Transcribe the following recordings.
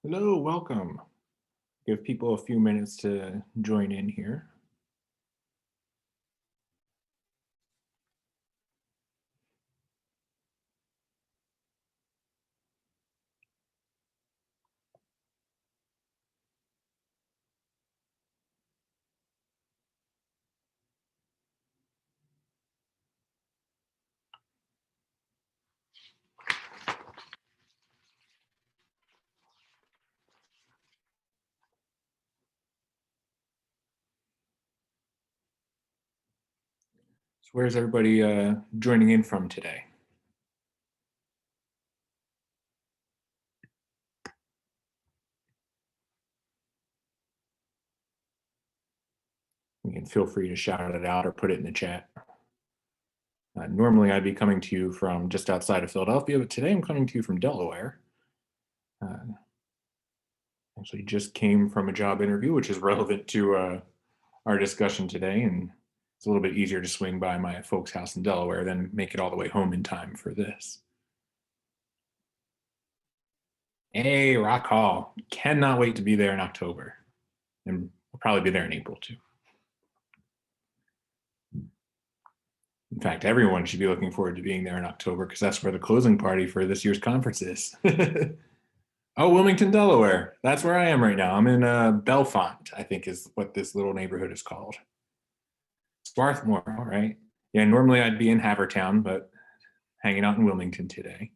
Hello, welcome. Give people a few minutes to join in here. So where's everybody joining in from today? You can feel free to shout it out or put it in the chat. Normally I'd be coming to you from just outside of Philadelphia, but today I'm coming to you from Delaware. Actually just came from a job interview, which is relevant to our discussion today. And it's a little bit easier to swing by my folks' house in Delaware than make it all the way home in time for this. Hey, Rock Hall. Cannot wait to be there in October. And we'll probably be there in April too. In fact, everyone should be looking forward to being there in October because that's where the closing party for this year's conference is. Oh, Wilmington, Delaware. That's where I am right now. I'm in Bellefonte, I think is what this little neighborhood is called. Swarthmore, all right. Yeah, normally I'd be in Havertown, but hanging out in Wilmington today.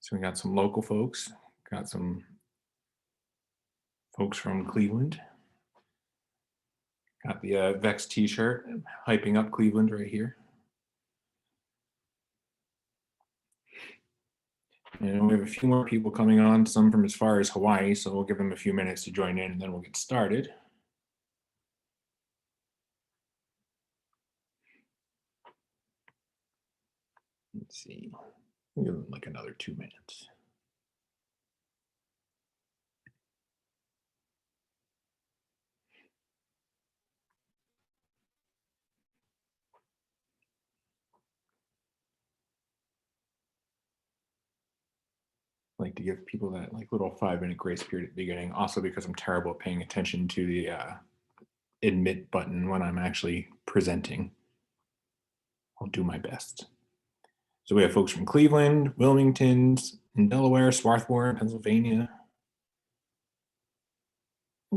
So we got some local folks, got some folks from Cleveland. Got the VEX t-shirt, hyping up Cleveland right here. And we have a few more people coming on, some from as far as Hawaii, so we'll give them a few minutes to join in and then we'll get started. Let's see, we'll give them like another 2 minutes. I like to give people that like little 5-minute grace period at the beginning, also because I'm terrible at paying attention to the admit button when I'm actually presenting. I'll do my best. So we have folks from Cleveland, Wilmington, Delaware, Swarthmore, Pennsylvania.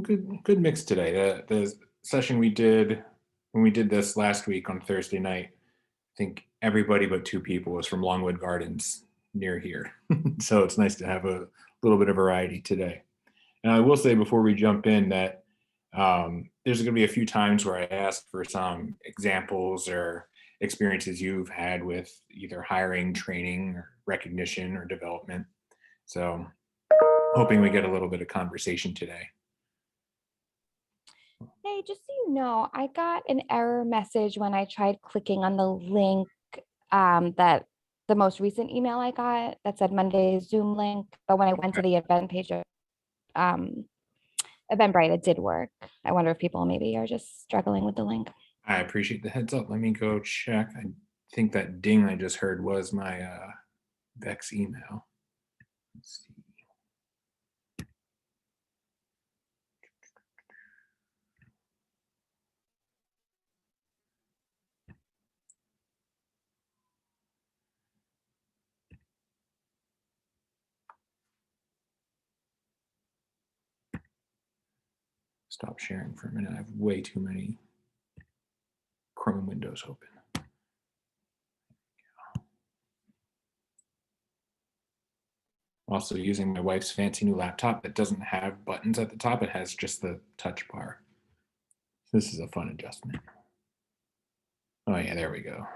Good mix today. The session we did when we did this last week on Thursday night, I think everybody but 2 people was from Longwood Gardens near here. So it's nice to have a little bit of variety today. And I will say before we jump in that there's going to be a few times where I ask for some examples or experiences you've had with either hiring, training, or recognition or development. So hoping we get a little bit of conversation today. Hey, just so you know, I got an error message when I tried clicking on the link that the most recent email I got that said Monday's Zoom link. But when I went to the event page of Eventbrite, it did work. I wonder if people maybe are just struggling with the link. I appreciate the heads up. Let me go check. I think that ding I just heard was my VEX email. Let's see. Stop sharing for a minute. I have way too many Chrome windows open. Also using my wife's fancy new laptop that doesn't have buttons at the top. It has just the touch bar. This is a fun adjustment. Oh yeah, there we go.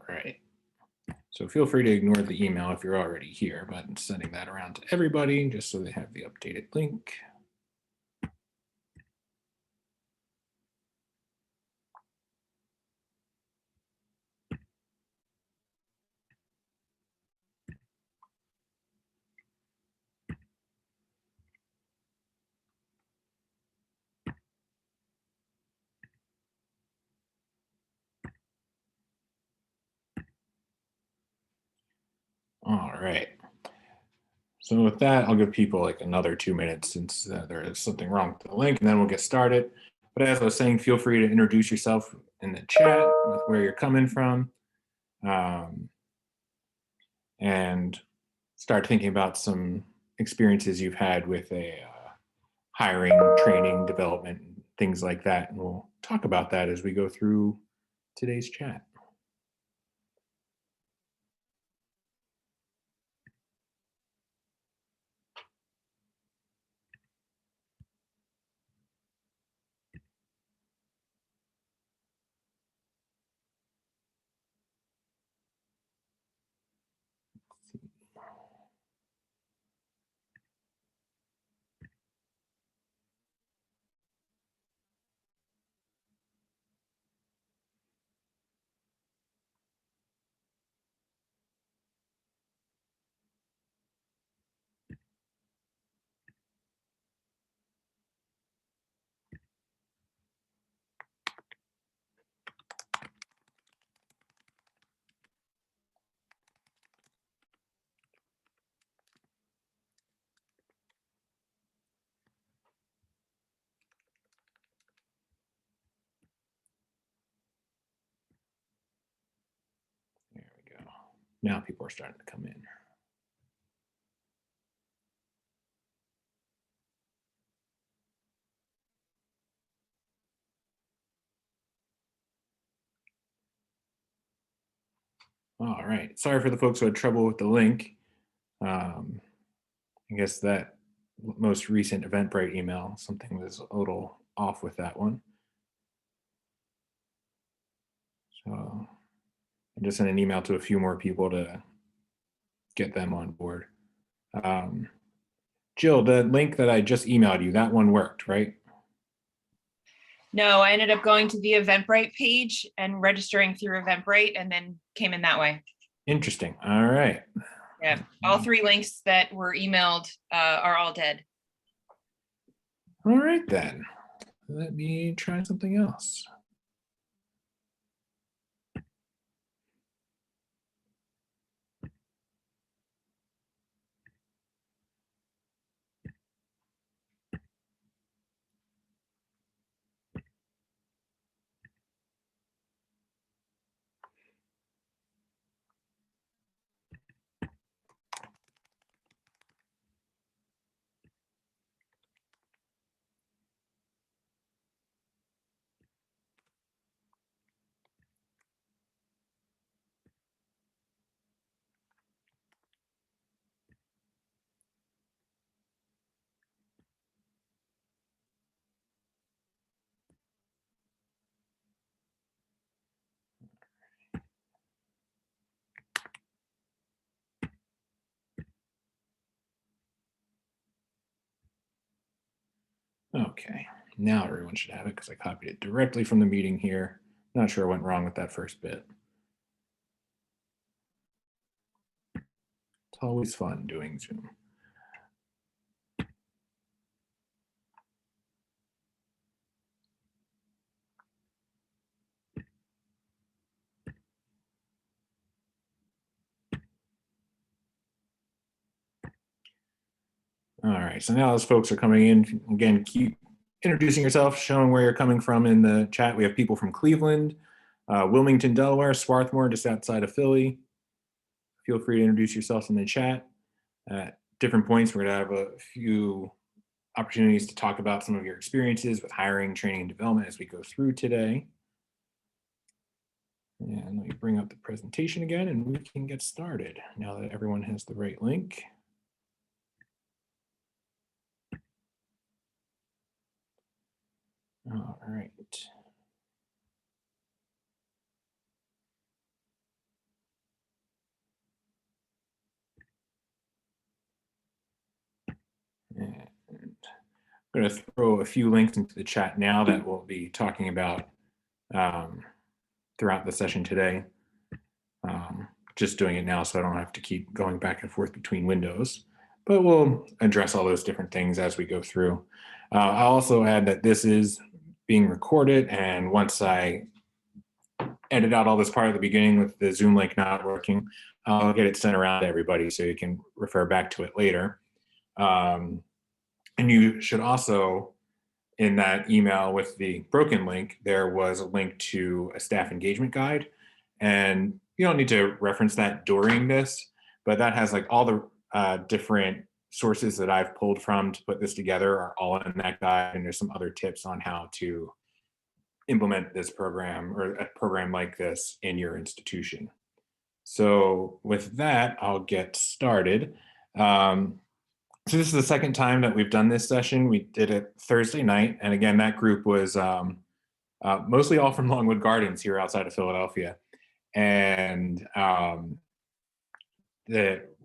right. So feel free to ignore the email if you're already here, but I'm sending that around to everybody just so they have the updated link. All right. So with that, I'll give people like another 2 minutes since there is something wrong with the link, and then we'll get started. But as I was saying, feel free to introduce yourself in the chat with where you're coming from, um, and start thinking about some experiences you've had with a hiring, training, development, things like that. And we'll talk about that as we go through today's chat. There we go. Now people are starting to come in. All right. Sorry for the folks who had trouble with the link. I guess that most recent Eventbrite email, something was a little off with that one. So I just sent an email to a few more people to get them on board. Jill, the link that I just emailed you, that one worked, right? No, I ended up going to the Eventbrite page and registering through Eventbrite and then came in that way. Interesting. All right. Yeah, all 3 links that were emailed are all dead. All right, then. Let me try something else. Okay, now everyone should have it because I copied it directly from the meeting here. Not sure what went wrong with that first bit. It's always fun doing Zoom. All right, so now as folks are coming in, again, keep introducing yourself, showing where you're coming from in the chat. We have people from Cleveland, Wilmington, Delaware, Swarthmore, just outside of Philly. Feel free to introduce yourself in the chat. At different points, we're gonna have a few opportunities to talk about some of your experiences with hiring, training, and development as we go through today. And let me bring up the presentation again and we can get started now that everyone has the right link. All right. going to throw a few links into the chat now that we'll be talking about throughout the session today. Just doing it now so I don't have to keep going back and forth between windows, but we'll address all those different things as we go through. I'll also add that this is being recorded, and once I edit out all this part at the beginning with the Zoom link not working, I'll get it sent around to everybody so you can refer back to it later. And you should also, in that email with the broken link, there was a link to a staff engagement guide. And you don't need to reference that during this, but that has like all the different sources that I've pulled from to put this together are all in that guide. And there's some other tips on how to implement this program or a program like this in your institution. So with that, I'll get started. So this is the second time that we've done this session. We did it Thursday night. And again, that group was mostly all from Longwood Gardens here outside of Philadelphia. And it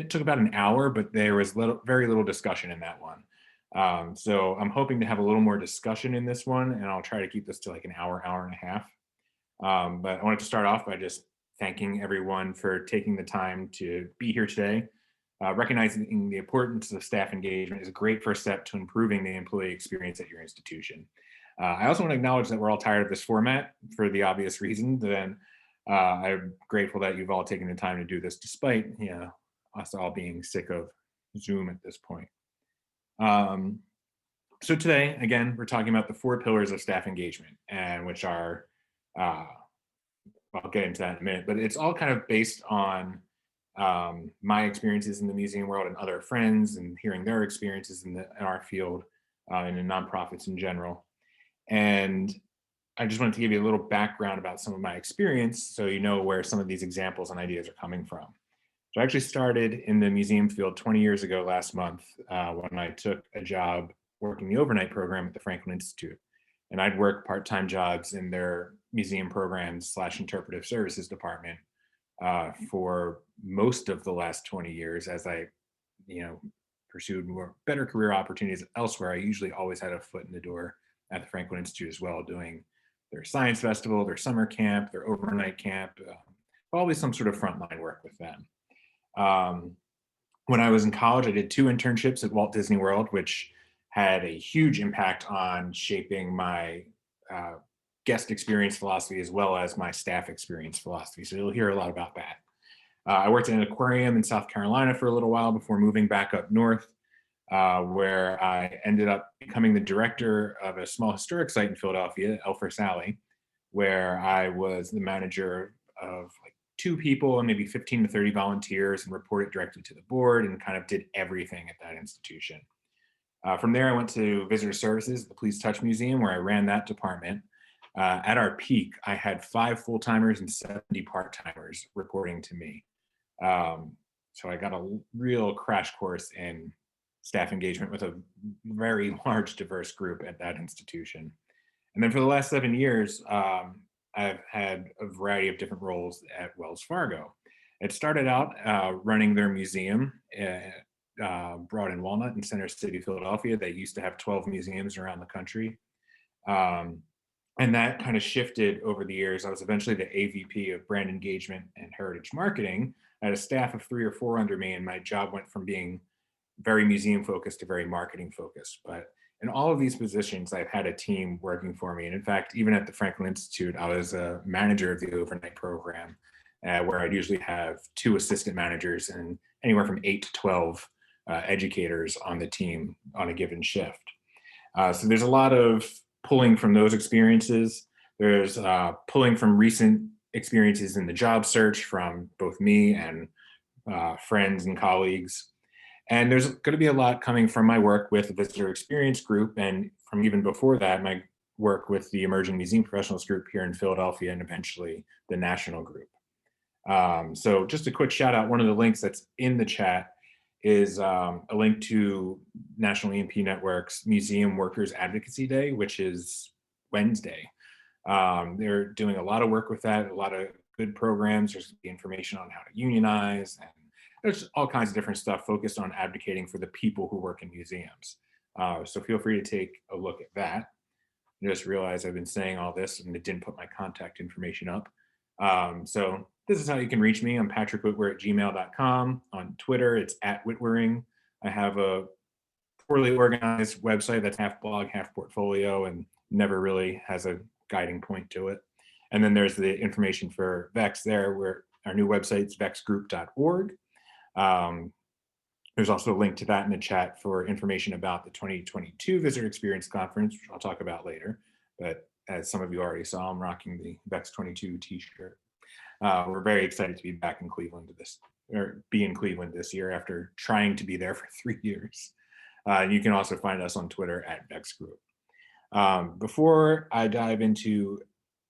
took about an hour, but there was very little discussion in that one. So I'm hoping to have a little more discussion in this one, and I'll try to keep this to like an hour and a half. But I wanted to start off by just thanking everyone for taking the time to be here today. Recognizing the importance of staff engagement is a great first step to improving the employee experience at your institution. I also want to acknowledge that we're all tired of this format for the obvious reason. Then I'm grateful that you've all taken the time to do this, despite us all being sick of Zoom at this point. So today, again, we're talking about the 4 pillars of staff engagement, and which are, I'll get into that in a minute, but it's all kind of based on my experiences in the museum world and other friends and hearing their experiences in our field and in nonprofits in general. And I just wanted to give you a little background about some of my experience so you know where some of these examples and ideas are coming from. So I actually started in the museum field 20 years ago last month when I took a job working the overnight program at the Franklin Institute. And I'd work part-time jobs in their museum programs / interpretive services department for most of the last 20 years as I, pursued better career opportunities elsewhere. I usually always had a foot in the door at the Franklin Institute as well, doing their science festival, their summer camp, their overnight camp, always some sort of frontline work with them. When I was in college, I did 2 internships at Walt Disney World, which had a huge impact on shaping my guest experience philosophy as well as my staff experience philosophy. So you'll hear a lot about that. I worked in an aquarium in South Carolina for a little while before moving back up north, where I ended up becoming the director of a small historic site in Philadelphia, Elfress Alley, where I was the manager of like 2 people and maybe 15 to 30 volunteers and reported directly to the board and kind of did everything at that institution. From there, I went to visitor services at the Please Touch Museum, where I ran that department. At our peak, I had 5 full-timers and 70 part-timers reporting to me. So I got a real crash course in staff engagement with a very large, diverse group at that institution. And then for the last 7 years, I've had a variety of different roles at Wells Fargo. It started out running their museum, Broad and Walnut in Center City, Philadelphia. They used to have 12 museums around the country. And that kind of shifted over the years. I was eventually the AVP of Brand Engagement and Heritage Marketing. I had a staff of 3 or 4 under me, and my job went from being very museum focused to very marketing focused. But in all of these positions, I've had a team working for me. And in fact, even at the Franklin Institute, I was a manager of the overnight program, where I'd usually have 2 assistant managers and anywhere from 8 to 12 educators on the team on a given shift. So there's a lot of pulling from those experiences. There's pulling from recent experiences in the job search from both me and friends and colleagues. And there's going to be a lot coming from my work with the Visitor Experience Group, and from even before that, my work with the Emerging Museum Professionals Group here in Philadelphia, and eventually the national group. So just a quick shout out, one of the links that's in the chat is a link to National EMP Network's Museum Workers Advocacy Day, which is Wednesday. They're doing a lot of work with that, a lot of good programs. There's information on how to unionize and there's all kinds of different stuff focused on advocating for the people who work in museums. So feel free to take a look at that. I just realized I've been saying all this and it didn't put my contact information up. So this is how you can reach me. I'm patrickwhitwer@gmail.com. On Twitter, it's @whitwering. I have a poorly organized website that's half blog, half portfolio, and never really has a guiding point to it. And then there's the information for VEX there, where our new website's vexgroup.org. Um, there's also a link to that in the chat for information about the 2022 Visitor Experience Conference, which I'll talk about later. But as some of you already saw, I'm rocking the VEX 22 t-shirt. We're very excited to be back in Cleveland be in Cleveland this year after trying to be there for 3 years. You can also find us on Twitter @VexGroup. Before I dive into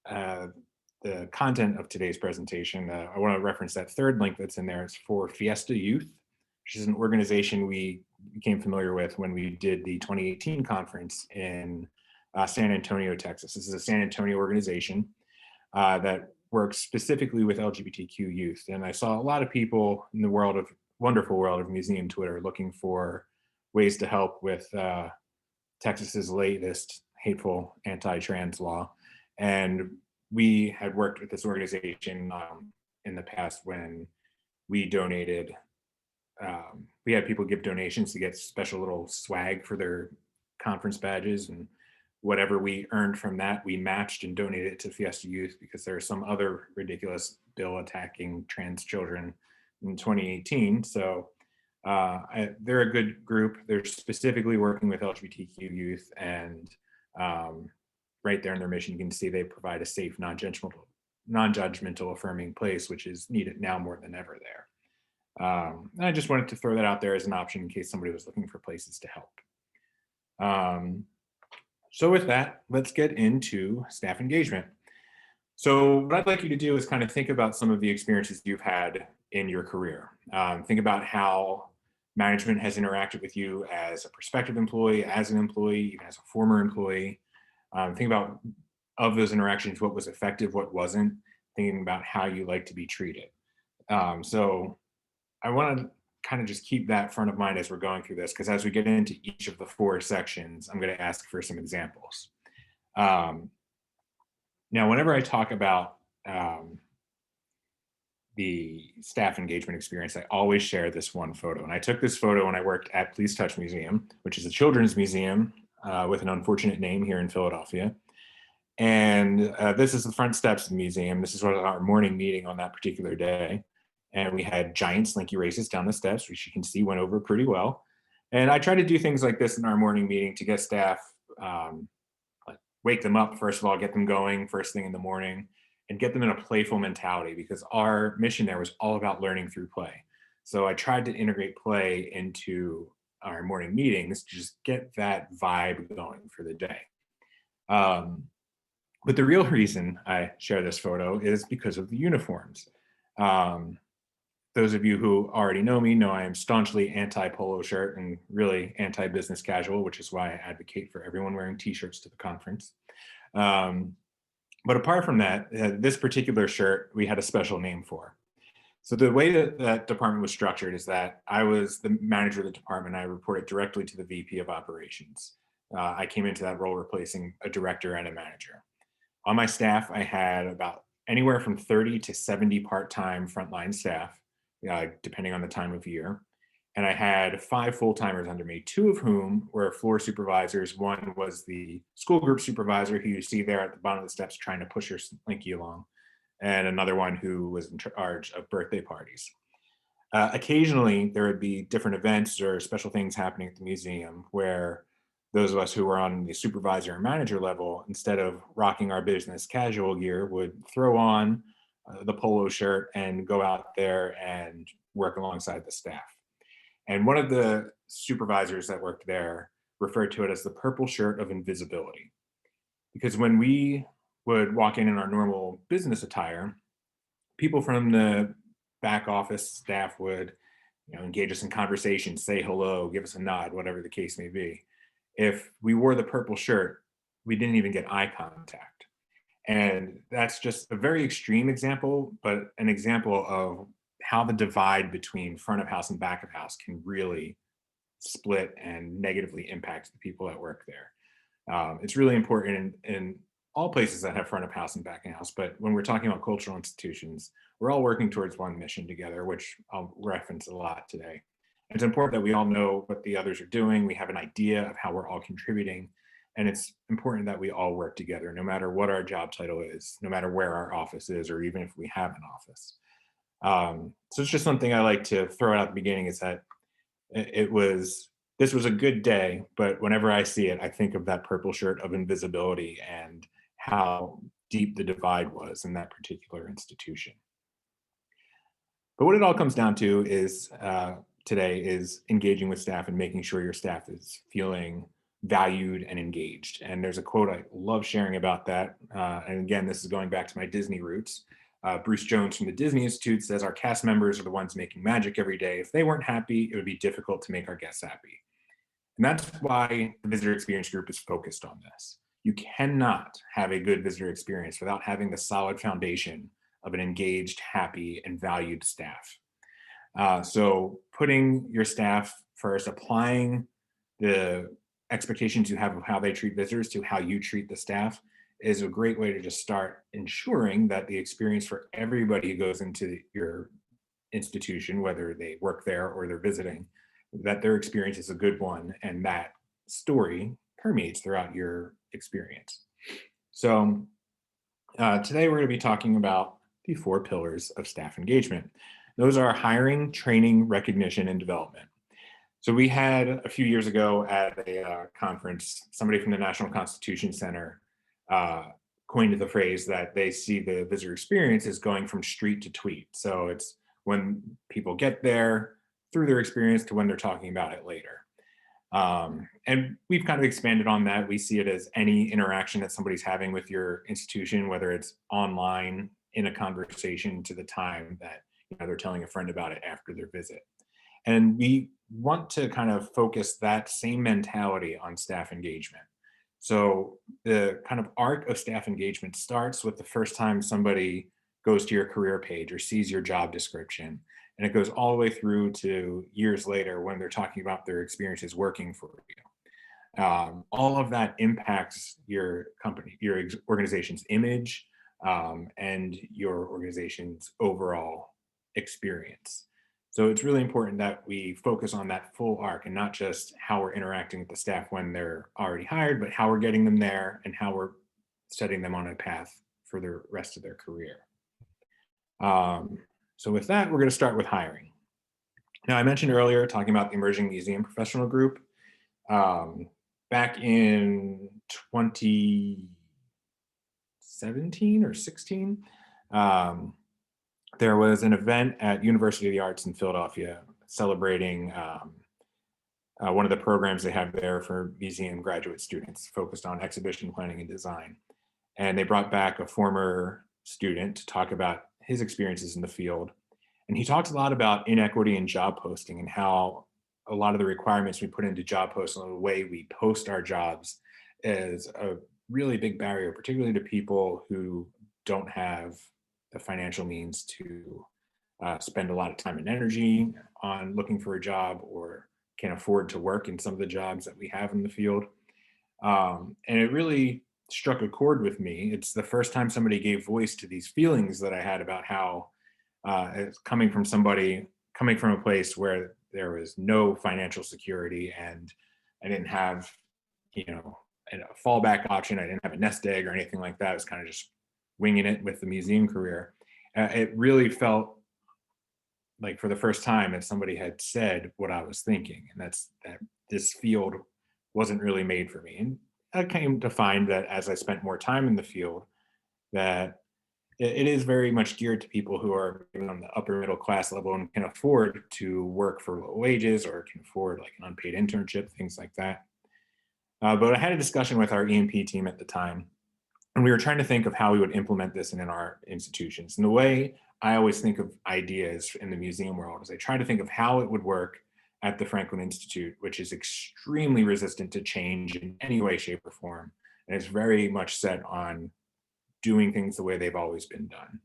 the content of today's presentation, I want to reference that third link that's in there. It's for Fiesta Youth, which is an organization we became familiar with when we did the 2018 conference in San Antonio, Texas. This is a San Antonio organization that works specifically with LGBTQ youth. And I saw a lot of people in the wonderful world of museum Twitter looking for ways to help with Texas's latest hateful anti-trans law. And we had worked with this organization in the past when we donated. We had people give donations to get special little swag for their conference badges, and whatever we earned from that, we matched and donated it to Fiesta Youth because there was some other ridiculous bill attacking trans children in 2018. So they're a good group. They're specifically working with LGBTQ youth, and right there in their mission, you can see they provide a safe, non-judgmental, affirming place, which is needed now more than ever there. And I just wanted to throw that out there as an option in case somebody was looking for places to help. So with that, let's get into staff engagement. So what I'd like you to do is kind of think about some of the experiences you've had in your career. Think about how management has interacted with you as a prospective employee, as an employee, even as a former employee. Think about, of those interactions, what was effective, what wasn't, thinking about how you like to be treated. So I want to kind of just keep that front of mind as we're going through this, because as we get into each of the 4 sections, I'm going to ask for some examples. Now, whenever I talk about the staff engagement experience, I always share this one photo. And I took this photo when I worked at Please Touch Museum, which is a children's museum with an unfortunate name here in Philadelphia. And this is the front steps of the museum. This is what our morning meeting on that particular day. And we had giant slinky races down the steps, which you can see went over pretty well. And I try to do things like this in our morning meeting to get staff, like wake them up, first of all, get them going first thing in the morning, and get them in a playful mentality, because our mission there was all about learning through play. So I tried to integrate play into our morning meetings to just get that vibe going for the day. But the real reason I share this photo is because of the uniforms. Those of you who already know me know I am staunchly anti-polo shirt and really anti-business casual, which is why I advocate for everyone wearing t-shirts to the conference. But apart from that, this particular shirt we had a special name for. So the way that that department was structured is that I was the manager of the department. I reported directly to the VP of operations. I came into that role replacing a director and a manager. On my staff, I had about anywhere from 30 to 70 part-time frontline staff, depending on the time of year. And I had 5 full-timers under me, 2 of whom were floor supervisors. One was the school group supervisor who you see there at the bottom of the steps trying to push her slinky along, and another one who was in charge of birthday parties. Occasionally, there would be different events or special things happening at the museum where those of us who were on the supervisor and manager level, instead of rocking our business casual gear, would throw on the polo shirt and go out there and work alongside the staff. And one of the supervisors that worked there referred to it as the purple shirt of invisibility. Because when we would walk in our normal business attire, people from the back office staff would engage us in conversation, say hello, give us a nod, whatever the case may be. If we wore the purple shirt, we didn't even get eye contact. And that's just a very extreme example, but an example of how the divide between front of house and back of house can really split and negatively impact the people that work there. It's really important in all places that have front of house and back of house, but when we're talking about cultural institutions, we're all working towards one mission together, which I'll reference a lot today. It's important that we all know what the others are doing. We have an idea of how we're all contributing. And it's important that we all work together, no matter what our job title is, no matter where our office is, or even if we have an office. So it's just something I like to throw out at the beginning, is that this was a good day, but whenever I see it, I think of that purple shirt of invisibility and how deep the divide was in that particular institution. But what it all comes down to is today is engaging with staff and making sure your staff is feeling valued and engaged. And there's a quote I love sharing about that. And again, this is going back to my Disney roots. Bruce Jones from the Disney Institute says, "Our cast members are the ones making magic every day. If they weren't happy, it would be difficult to make our guests happy." And that's why the visitor experience group is focused on this. You cannot have a good visitor experience without having the solid foundation of an engaged, happy, and valued staff. So putting your staff first, applying the expectations you have of how they treat visitors to how you treat the staff, is a great way to just start ensuring that the experience for everybody who goes into your institution, whether they work there or they're visiting, that their experience is a good one, and that story permeates throughout your experience. So today we're going to be talking about the 4 pillars of staff engagement. Those are hiring, training, recognition, and development. So we had a few years ago at a conference, somebody from the National Constitution Center coined the phrase that they see the visitor experience as going from street to tweet. So it's when people get there, through their experience, to when they're talking about it later. And we've kind of expanded on that. We see it as any interaction that somebody's having with your institution, whether it's online, in a conversation, to the time that they're telling a friend about it after their visit. And we want to kind of focus that same mentality on staff engagement. So the kind of arc of staff engagement starts with the first time somebody goes to your career page or sees your job description. And it goes all the way through to years later when they're talking about their experiences working for you. All of that impacts your company, your organization's image, and your organization's overall experience. So it's really important that we focus on that full arc and not just how we're interacting with the staff when they're already hired, but how we're getting them there and how we're setting them on a path for the rest of their career. So with that, we're going to start with hiring. Now, I mentioned earlier talking about the Emerging Museum Professional Group. Back in 2017 or 16, there was an event at University of the Arts in Philadelphia celebrating one of the programs they have there for museum graduate students focused on exhibition planning and design. And they brought back a former student to talk about his experiences in the field. And he talks a lot about inequity in job posting and how a lot of the requirements we put into job posting and the way we post our jobs is a really big barrier, particularly to people who don't have the financial means to spend a lot of time and energy on looking for a job or can afford to work in some of the jobs that we have in the field. And it really struck a chord with me. It's the first time somebody gave voice to these feelings that I had about how it's coming from a place where there was no financial security and I didn't have, a fallback option. I didn't have a nest egg or anything like that. I was kind of just winging it with the museum career. It really felt like for the first time that somebody had said what I was thinking, and that's that this field wasn't really made for me. And I came to find that as I spent more time in the field, that it is very much geared to people who are on the upper middle class level and can afford to work for low wages or can afford like an unpaid internship, things like that. But I had a discussion with our EMP team at the time, and we were trying to think of how we would implement this in our institutions. And the way I always think of ideas in the museum world is I try to think of how it would work at the Franklin Institute, which is extremely resistant to change in any way, shape, or form. And it's very much set on doing things the way they've always been done.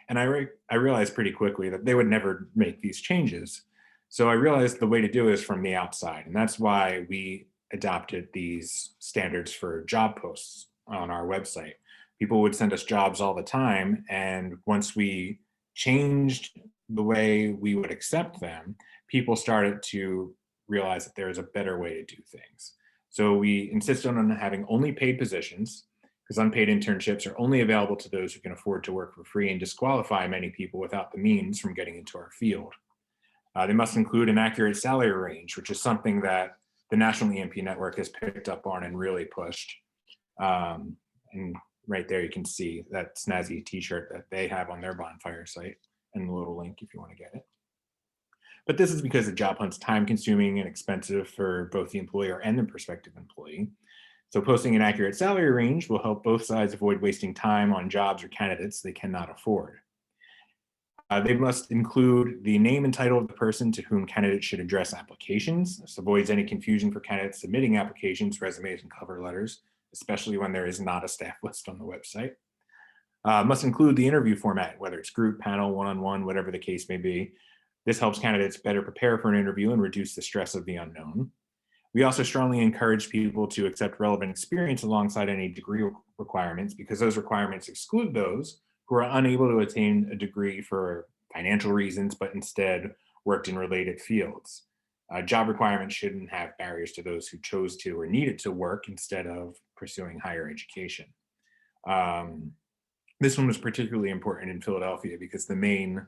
And I realized pretty quickly that they would never make these changes. So I realized the way to do it is from the outside. And that's why we adopted these standards for job posts on our website. People would send us jobs all the time. And once we changed the way we would accept them, people started to realize that there is a better way to do things. So we insisted on having only paid positions, because unpaid internships are only available to those who can afford to work for free and disqualify many people without the means from getting into our field. They must include an accurate salary range, which is something that the National EMP Network has picked up on and really pushed. And right there, you can see that snazzy t-shirt that they have on their bonfire site, and the little link if you want to get it. But this is because the job hunt's time consuming and expensive for both the employer and the prospective employee. So posting an accurate salary range will help both sides avoid wasting time on jobs or candidates they cannot afford. They must include the name and title of the person to whom candidates should address applications. This avoids any confusion for candidates submitting applications, resumes, and cover letters, especially when there is not a staff list on the website. Must include the interview format, whether it's group, panel, one-on-one, whatever the case may be. This helps candidates better prepare for an interview and reduce the stress of the unknown. We also strongly encourage people to accept relevant experience alongside any degree requirements, because those requirements exclude those who are unable to attain a degree for financial reasons, but instead worked in related fields. Job requirements shouldn't have barriers to those who chose to or needed to work instead of pursuing higher education. This one was particularly important in Philadelphia because the main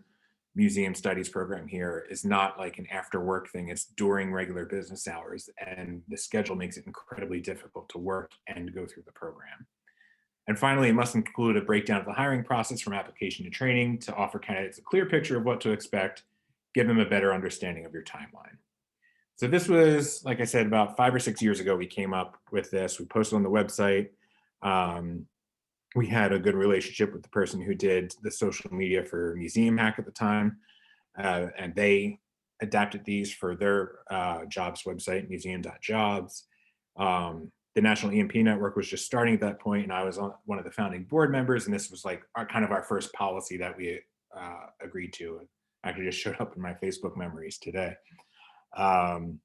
museum studies program here is not like an after work thing, it's during regular business hours, and the schedule makes it incredibly difficult to work and go through the program. And finally, it must include a breakdown of the hiring process from application to training to offer candidates a clear picture of what to expect, give them a better understanding of your timeline. So this was, like I said, about 5 or 6 years ago, we came up with this. We posted on the website. We had a good relationship with the person who did the social media for Museum Hack at the time, and they adapted these for their jobs website, museum.jobs. The National EMP Network was just starting at that point, and I was one of the founding board members, and this was like kind of our first policy that we agreed to. It actually just showed up in my Facebook memories today. And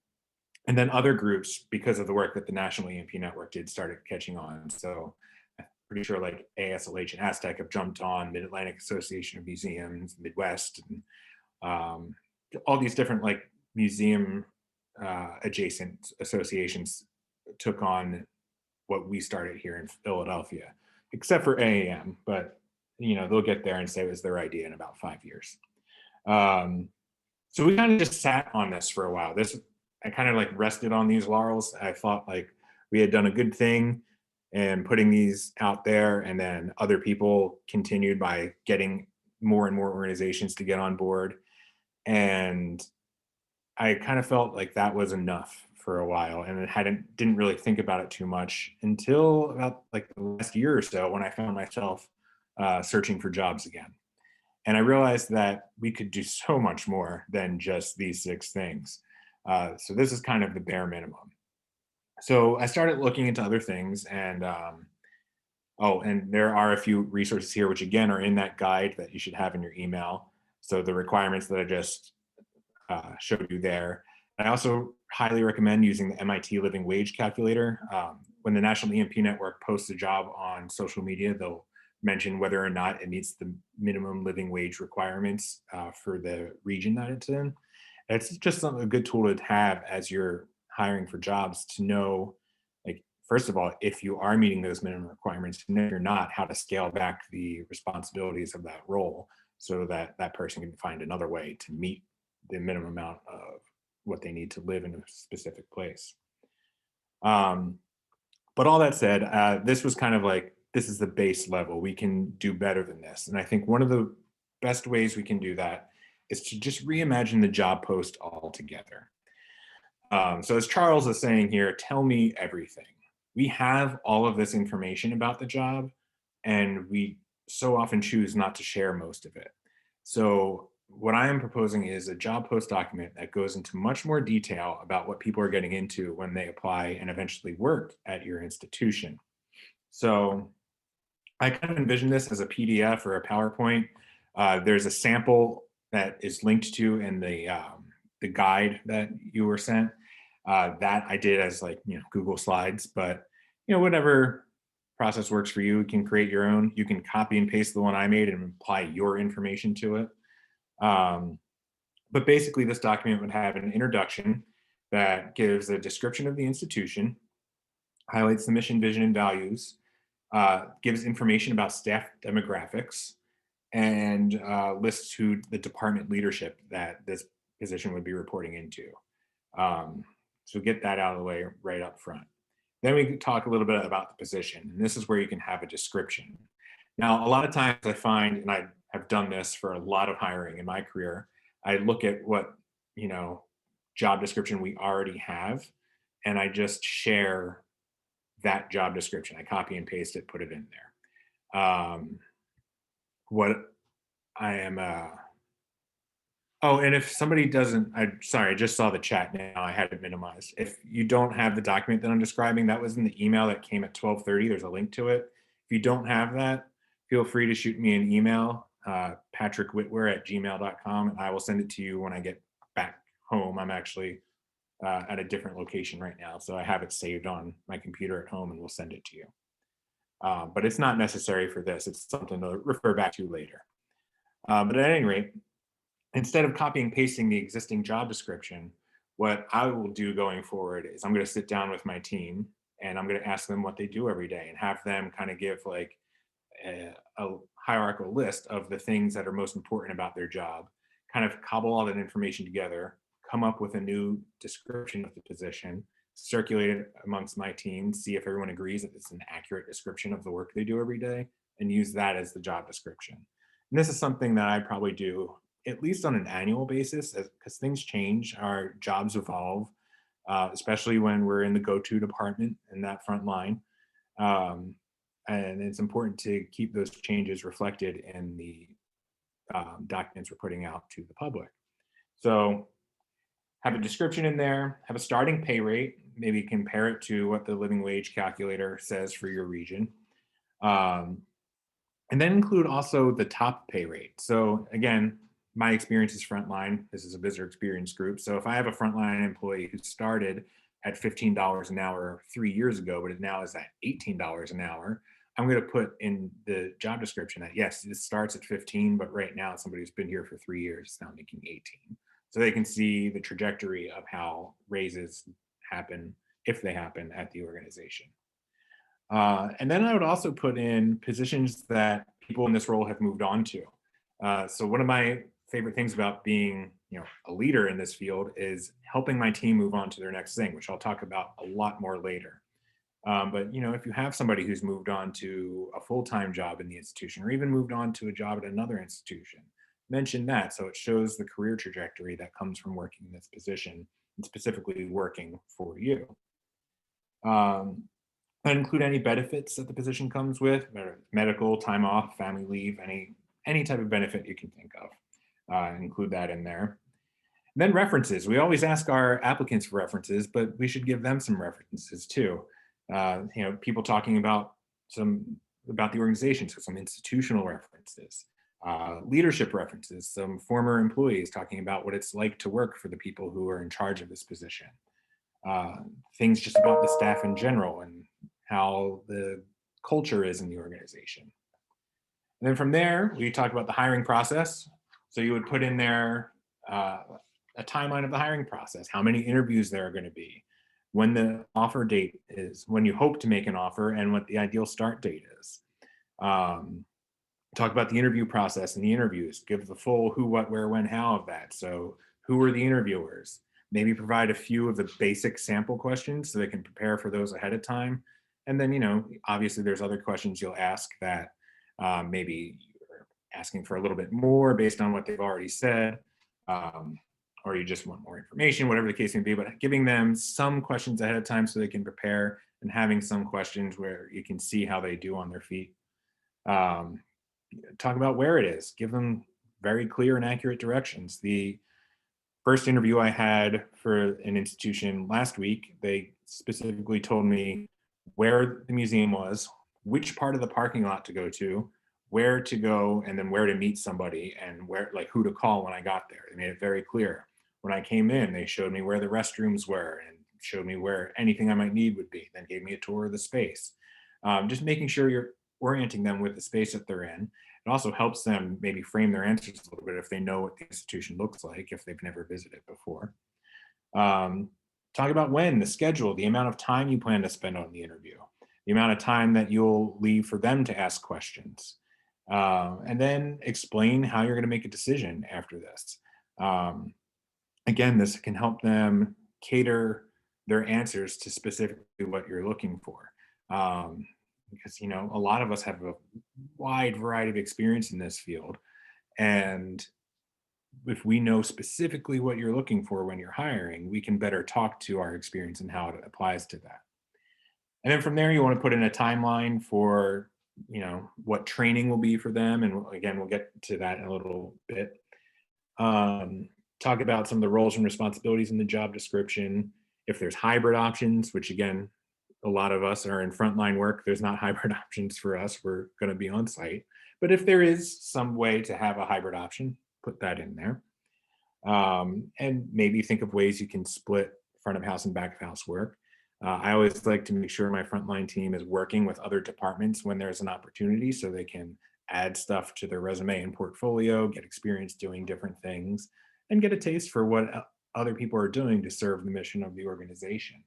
then other groups, because of the work that the National EMP Network did, started catching on. So I'm pretty sure like ASLH and Aztec have jumped on, Mid-Atlantic Association of Museums, Midwest, and all these different like museum adjacent associations took on what we started here in Philadelphia, except for AAM, but you know, they'll get there and say it was their idea in about 5 years. So we kind of just sat on this for a while. I kind of like rested on these laurels. I thought like we had done a good thing and putting these out there, and then other people continued by getting more and more organizations to get on board. And I kind of felt like that was enough for a while, and didn't really think about it too much until about like the last year or so, when I found myself searching for jobs again. And I realized that we could do so much more than just these 6 things. So this is kind of the bare minimum. So I started looking into other things, and and there are a few resources here, which again are in that guide that you should have in your email. So the requirements that I just showed you there. I also highly recommend using the MIT Living Wage Calculator. When the National EMP Network posts a job on social media, they'll mention whether or not it meets the minimum living wage requirements for the region that it's in. It's just a good tool to have as you're hiring for jobs, to know, like, first of all, if you are meeting those minimum requirements, and if you're not, how to scale back the responsibilities of that role so that that person can find another way to meet the minimum amount of what they need to live in a specific place. But all that said, this was kind of like, this is the base level. We can do better than this. And I think one of the best ways we can do that is to just reimagine the job post altogether. So as Charles is saying here, tell me everything. We have all of this information about the job, and we so often choose not to share most of it. So what I am proposing is a job post document that goes into much more detail about what people are getting into when they apply and eventually work at your institution. So I kind of envision this as a PDF or a PowerPoint There's a sample that is linked to in the guide that you were sent. That I did as like, Google Slides, but whatever process works for you, you can create your own. You can copy and paste the one I made and apply your information to it. But basically, this document would have an introduction that gives a description of the institution, highlights the mission, vision, and values, gives information about staff demographics, and lists who the department leadership that this position would be reporting into. So get that out of the way right up front. Then we can talk a little bit about the position. And this is where you can have a description. Now, a lot of times I find, and I have done this for a lot of hiring in my career, I look at what, job description we already have, and I just share that job description. I copy and paste it, put it in there. What I am, oh, and if somebody doesn't, sorry, I just saw the chat now. I had it minimized. If you don't have the document that I'm describing, that was in the email that came at 12:30. There's a link to it. If you don't have that, feel free to shoot me an email, patrickwhitwer@gmail.com, and I will send it to you when I get back home. I'm actually at a different location right now, so I have it saved on my computer at home, and we'll send it to you. But it's not necessary for this. It's something to refer back to later. But at any rate, instead of copying and pasting the existing job description, what I will do going forward is I'm going to sit down with my team and I'm going to ask them what they do every day and have them kind of give like a hierarchical list of the things that are most important about their job, kind of cobble all that information together, come up with a new description of the position, circulate it amongst my team, see if everyone agrees that it's an accurate description of the work they do every day, and use that as the job description. And this is something that I probably do at least on an annual basis, because things change, our jobs evolve, especially when we're in the go-to department in that front line. And it's important to keep those changes reflected in the documents we're putting out to the public. So have a description in there, have a starting pay rate, maybe compare it to what the living wage calculator says for your region. And then include also the top pay rate. So again, my experience is frontline. This is a visitor experience group. So if I have a frontline employee who started at $15 an hour 3 years ago, but it now is at $18 an hour, I'm going to put in the job description that yes, it starts at 15, but right now somebody who's been here for 3 years is now making 18. So they can see the trajectory of how raises happen, if they happen, at the organization. And then I would also put in positions that people in this role have moved on to. So one of my favorite things about being, a leader in this field is helping my team move on to their next thing, which I'll talk about a lot more later. But if you have somebody who's moved on to a full-time job in the institution, or even moved on to a job at another institution, mention that so it shows the career trajectory that comes from working in this position and specifically working for you. And include any benefits that the position comes with, medical, time off, family leave, any type of benefit you can think of. Include that in there. And then references. We always ask our applicants for references, but we should give them some references too. People talking about the organization, so some institutional references, leadership references, some former employees talking about what it's like to work for the people who are in charge of this position. Things just about the staff in general and how the culture is in the organization. And then from there, we talk about the hiring process. So you would put in there a timeline of the hiring process, how many interviews there are going to be, when the offer date is, when you hope to make an offer, and what the ideal start date is. Talk about the interview process and the interviews, give the full who, what, where, when, how of that. So who are the interviewers? Maybe provide a few of the basic sample questions so they can prepare for those ahead of time. And then, obviously there's other questions you'll ask that maybe you're asking for a little bit more based on what they've already said, or you just want more information, whatever the case may be, but giving them some questions ahead of time so they can prepare, and having some questions where you can see how they do on their feet. Talk about where it is, give them very clear and accurate directions. The first interview I had for an institution last week, they specifically told me where the museum was, which part of the parking lot to go to, where to go and then where to meet somebody and where, like, who to call when I got there. They made it very clear. When I came in, they showed me where the restrooms were and showed me where anything I might need would be, then gave me a tour of the space. Just making sure you're orienting them with the space that they're in. It also helps them maybe frame their answers a little bit if they know what the institution looks like, if they've never visited before. Um, Talk about when, the schedule, the amount of time you plan to spend on the interview, the amount of time that you'll leave for them to ask questions. And then explain how you're going to make a decision after this. Um, Again, this can help them cater their answers to specifically what you're looking for. Um, because, a lot of us have a wide variety of experience in this field. And if we know specifically what you're looking for when you're hiring, we can better talk to our experience and how it applies to that. And then from there, you want to put in a timeline for, what training will be for them. And again, we'll get to that in a little bit. Talk about some of the roles and responsibilities in the job description. If there's hybrid options, which again, a lot of us are in frontline work, there's not hybrid options for us. We're going to be on site. But if there is some way to have a hybrid option, put that in there. And maybe think of ways you can split front of house and back of house work. I always like to make sure my frontline team is working with other departments when there's an opportunity so they can add stuff to their resume and portfolio, get experience doing different things, and get a taste for what other people are doing to serve the mission of the organization.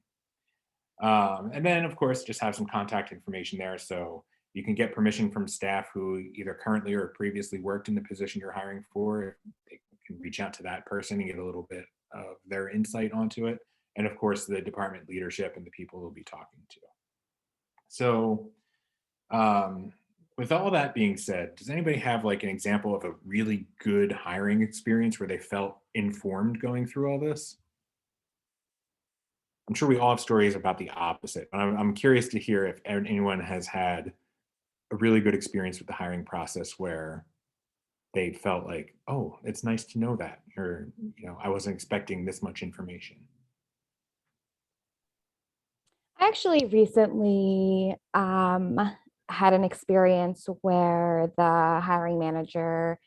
And then, of course, just have some contact information there so you can get permission from staff who either currently or previously worked in the position you're hiring for. They can reach out to that person and get a little bit of their insight onto it. And of course, the department leadership and the people we'll be talking to. So, with all that being said, does anybody have like an example of a really good hiring experience where they felt informed going through all this? I'm sure we all have stories about the opposite, but I'm curious to hear if anyone has had a really good experience with the hiring process where they felt like, oh, it's nice to know that, or, I wasn't expecting this much information. I actually recently had an experience where the hiring manager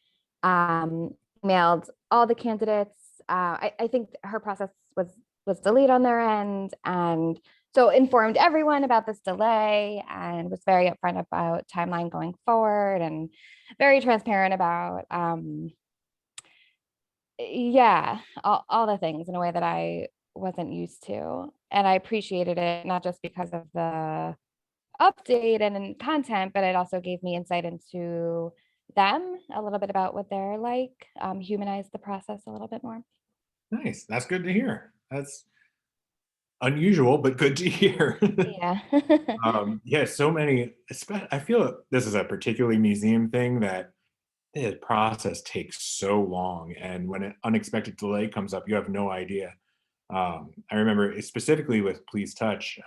emailed all the candidates. I think her process was delayed on their end, and so informed everyone about this delay and was very upfront about timeline going forward and very transparent about yeah, all the things in a way that I wasn't used to. And I appreciated it, not just because of the update and in content, but it also gave me insight into them, a little bit about what they're like, humanize the process a little bit more. Nice. That's good to hear. That's unusual, but good to hear. Yeah. Yeah, so many. I feel this is a particularly museum thing that the process takes so long, and when an unexpected delay comes up, you have no idea. I remember specifically with Please Touch.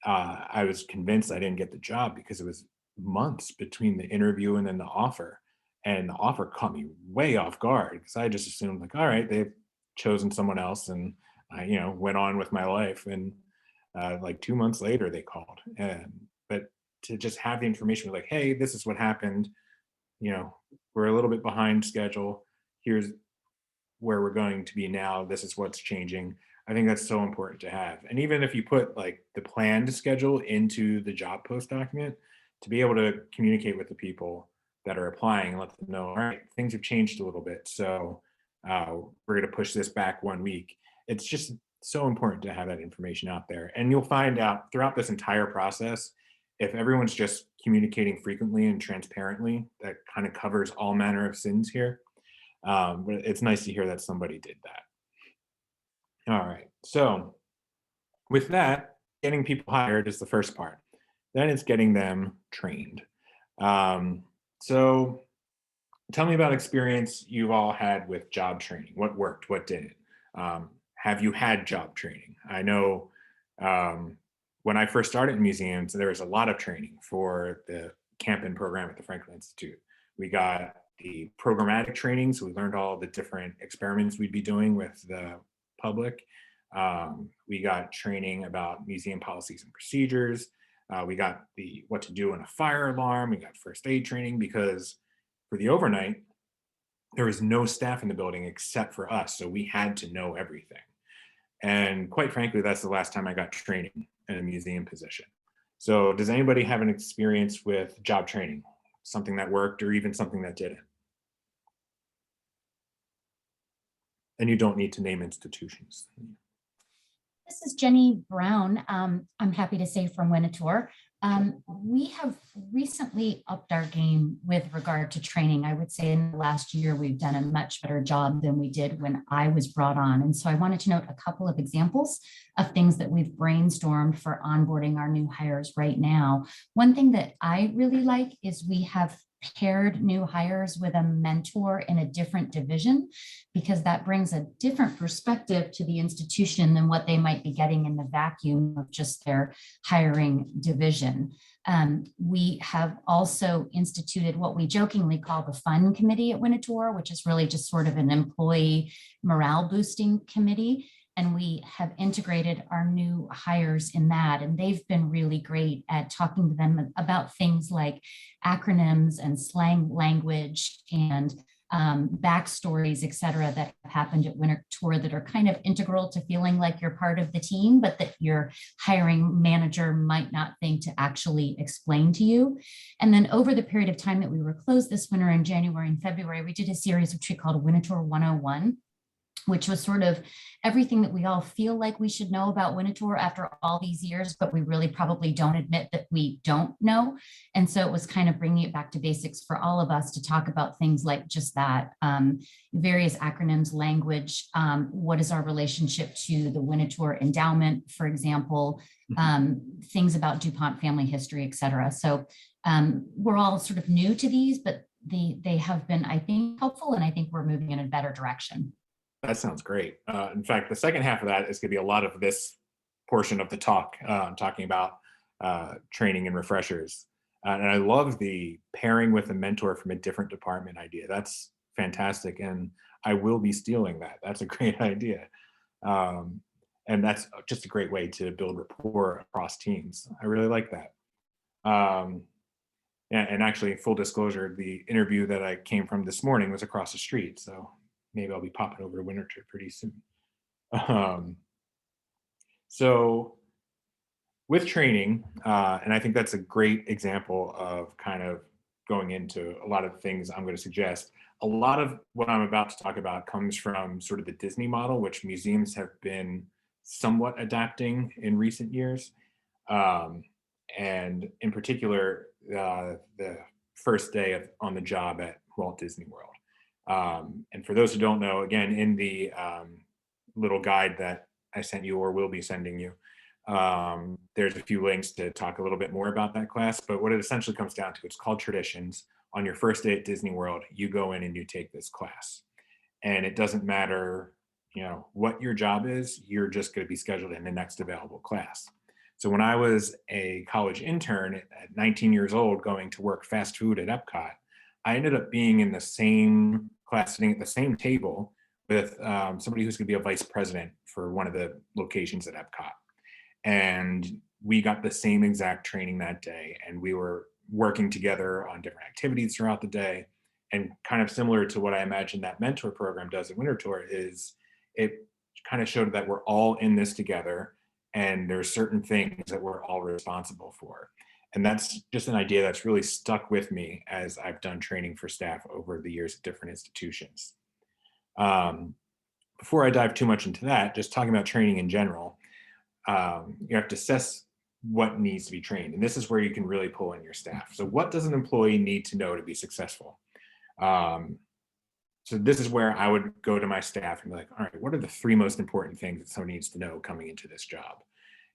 I was convinced I didn't get the job because it was months between the interview and then the offer. And the offer caught me way off guard because I just assumed like, all right, they've chosen someone else, and I, went on with my life. And like 2 months later, they called, and but to just have the information like, hey, this is what happened. We're a little bit behind schedule. Here's where we're going to be now. This is what's changing. I think that's so important to have. And even if you put like the planned schedule into the job post document, to be able to communicate with the people that are applying and let them know, all right, things have changed a little bit. So we're going to push this back 1 week. It's just so important to have that information out there. And you'll find out throughout this entire process, if everyone's just communicating frequently and transparently, that kind of covers all manner of sins here. But it's nice to hear that somebody did that. All right. So with that, getting people hired is the first part. Then it's getting them trained. So tell me about experience you've all had with job training. What worked? What didn't? Have you had job training? I know when I first started in museums, there was a lot of training for the Camp-In program at the Franklin Institute. We got the programmatic training, so we learned all the different experiments we'd be doing with the public. We got training about museum policies and procedures. We got the what to do in a fire alarm. We got first aid training because for the overnight, there was no staff in the building except for us. So we had to know everything. And quite frankly, that's the last time I got training in a museum position. So does anybody have an experience with job training? Something that worked or even something that didn't? And you don't need to name institutions. This is Jenny Brown. I'm happy to say from Winnetou. We have recently upped our game with regard to training. I would say in the last year, we've done a much better job than we did when I was brought on. And so I wanted to note a couple of examples of things that we've brainstormed for onboarding our new hires right now. One thing that I really like is we have paired new hires with a mentor in a different division, because that brings a different perspective to the institution than what they might be getting in the vacuum of just their hiring division. We have also instituted what we jokingly call the fun committee at Winnetou, which is really just sort of an employee morale boosting committee. And we have integrated our new hires in that. And they've been really great at talking to them about things like acronyms and slang language and backstories, et cetera, that have happened at Winnetou that are kind of integral to feeling like you're part of the team, but that your hiring manager might not think to actually explain to you. And then over the period of time that we were closed this winter in January and February, we did a series which we called Winnetou 101, which was sort of everything that we all feel like we should know about Winnetou after all these years, but we really probably don't admit that we don't know. And so it was kind of bringing it back to basics for all of us to talk about things like just that, various acronyms, language, what is our relationship to the Winnetou endowment, for example, things about DuPont family history, et cetera. So we're all sort of new to these, but they have been, I think, helpful, and I think we're moving in a better direction. That sounds great. In fact, the second half of that is going to be a lot of this portion of the talk, talking about training and refreshers. And I love the pairing with a mentor from a different department idea. That's fantastic. And I will be stealing that. That's a great idea. And that's just a great way to build rapport across teams. I really like that. And actually, full disclosure, the interview that I came from this morning was across the street. So maybe I'll be popping over to Winnetou pretty soon. So with training, and I think that's a great example of kind of going into a lot of the things I'm going to suggest. A lot of what I'm about to talk about comes from sort of the Disney model, which museums have been somewhat adapting in recent years. And in particular, the first day on the job at Walt Disney World. And for those who don't know, again, in the little guide that I sent you or will be sending you, there's a few links to talk a little bit more about that class. But what it essentially comes down to, it's called Traditions. On your first day at Disney World, you go in and you take this class. And it doesn't matter, what your job is, you're just going to be scheduled in the next available class. So when I was a college intern at 19 years old going to work fast food at Epcot, I ended up being in the same class, sitting at the same table with somebody who's going to be a vice president for one of the locations at Epcot. And we got the same exact training that day. And we were working together on different activities throughout the day. And kind of similar to what I imagine that mentor program does at Winnetou is it kind of showed that we're all in this together. And there's certain things that we're all responsible for. And that's just an idea that's really stuck with me as I've done training for staff over the years at different institutions. Before I dive too much into that, just talking about training in general, you have to assess what needs to be trained. And this is where you can really pull in your staff. So what does an employee need to know to be successful? So this is where I would go to my staff and be like, all right, what are the 3 most important things that someone needs to know coming into this job?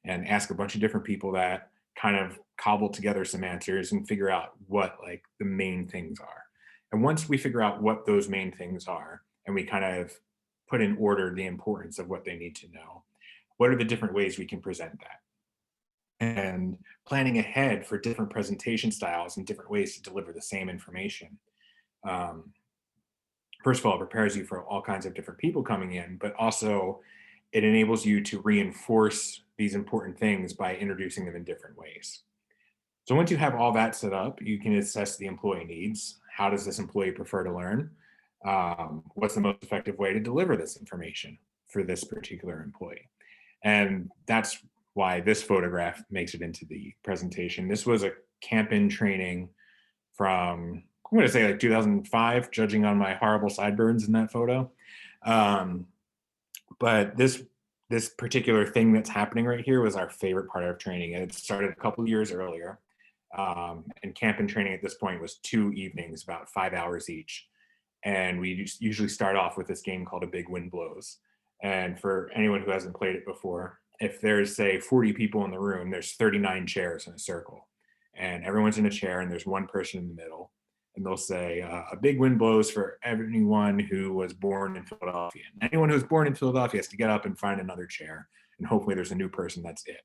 And ask a bunch of different people that kind of cobble together some answers and figure out what like the main things are. And once we figure out what those main things are, and we kind of put in order the importance of what they need to know, what are the different ways we can present that? And planning ahead for different presentation styles and different ways to deliver the same information. First of all, it prepares you for all kinds of different people coming in, but also it enables you to reinforce these important things by introducing them in different ways. So once you have all that set up, you can assess the employee needs. How does this employee prefer to learn? What's the most effective way to deliver this information for this particular employee? And that's why this photograph makes it into the presentation. This was a camp-in training from, I'm going to say like 2005, judging on my horrible sideburns in that photo. But this particular thing that's happening right here was our favorite part of training. And it started a couple of years earlier. And camp and training at this point was 2 evenings, about 5 hours each. And we usually start off with this game called A Big Wind Blows. And for anyone who hasn't played it before, if there's, say, 40 people in the room, there's 39 chairs in a circle. And everyone's in a chair and there's one person in the middle. And they'll say, a big wind blows for anyone who was born in Philadelphia. And anyone who's born in Philadelphia has to get up and find another chair. And hopefully there's a new person, that's it.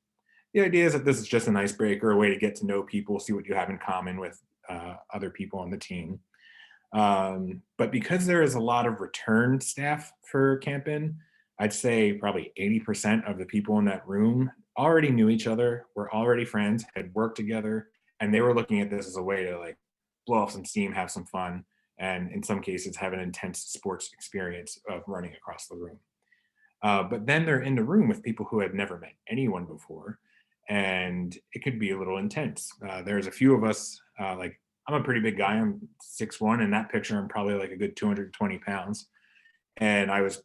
The idea is that this is just an icebreaker, a way to get to know people, see what you have in common with other people on the team. But because there is a lot of return staff for Camp-In, I'd say probably 80% of the people in that room already knew each other, were already friends, had worked together, and they were looking at this as a way to like blow off some steam, have some fun, and in some cases have an intense sports experience of running across the room. But then they're in the room with people who had never met anyone before, and it could be a little intense. There's a few of us, like I'm a pretty big guy, I'm 6'1", in that picture I'm probably like a good 220 pounds, and I was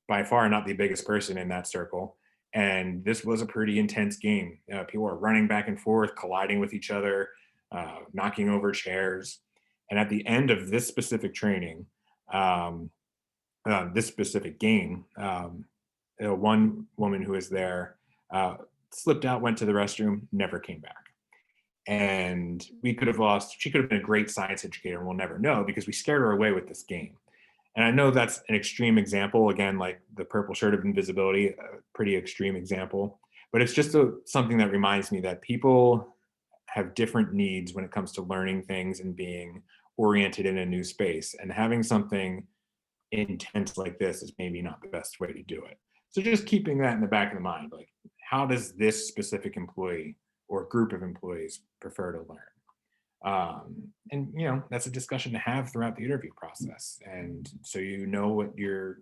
by far not the biggest person in that circle. And this was a pretty intense game. People are running back and forth, colliding with each other, knocking over chairs. And at the end of this specific training, this specific game, one woman who was there slipped out, went to the restroom, never came back. And we could have lost, she could have been a great science educator, and we'll never know because we scared her away with this game. And I know that's an extreme example, again, like the purple shirt of invisibility, a pretty extreme example, but it's just something that reminds me that people have different needs when it comes to learning things and being oriented in a new space. And having something intense like this is maybe not the best way to do it. So just keeping that in the back of the mind, like how does this specific employee or group of employees prefer to learn? And you know, that's a discussion to have throughout the interview process. And so you know what you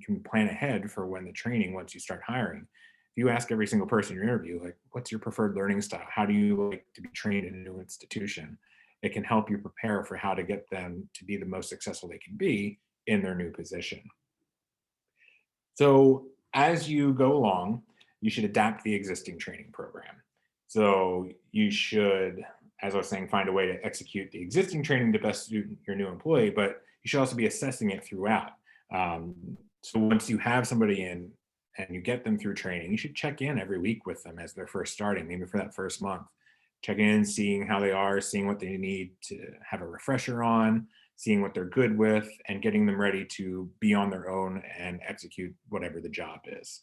can plan ahead for when the training, once you start hiring. If you ask every single person in your interview, like, what's your preferred learning style? How do you like to be trained in a new institution? It can help you prepare for how to get them to be the most successful they can be in their new position. So as you go along, you should adapt the existing training program. So you should, as I was saying, find a way to execute the existing training to best suit your new employee, but you should also be assessing it throughout. So once you have somebody in and you get them through training, you should check in every week with them as they're first starting, maybe for that first month. Check in, seeing how they are, seeing what they need to have a refresher on, seeing what they're good with, and getting them ready to be on their own and execute whatever the job is.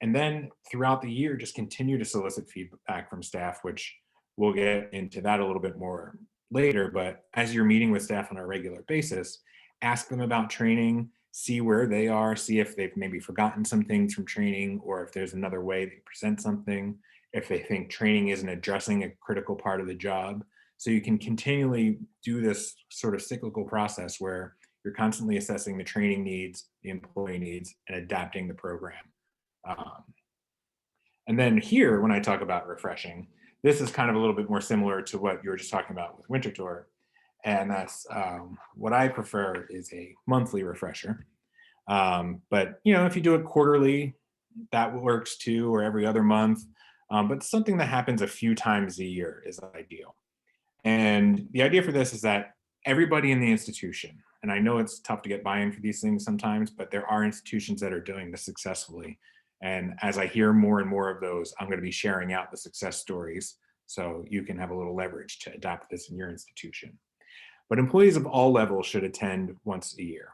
And then throughout the year, just continue to solicit feedback from staff, which we'll get into that a little bit more later. But as you're meeting with staff on a regular basis, ask them about training, see where they are, see if they've maybe forgotten some things from training, or if there's another way they present something, if they think training isn't addressing a critical part of the job. So you can continually do this sort of cyclical process where you're constantly assessing the training needs, the employee needs, and adapting the program. And then here, when I talk about refreshing, this is kind of a little bit more similar to what you were just talking about with Winter Tour. And that's what I prefer is a monthly refresher. But you know, if you do it quarterly, that works too, or every other month. But something that happens a few times a year is ideal. And the idea for this is that everybody in the institution, and I know it's tough to get buy-in for these things sometimes, but there are institutions that are doing this successfully. And as I hear more and more of those, I'm going to be sharing out the success stories so you can have a little leverage to adopt this in your institution. But employees of all levels should attend once a year.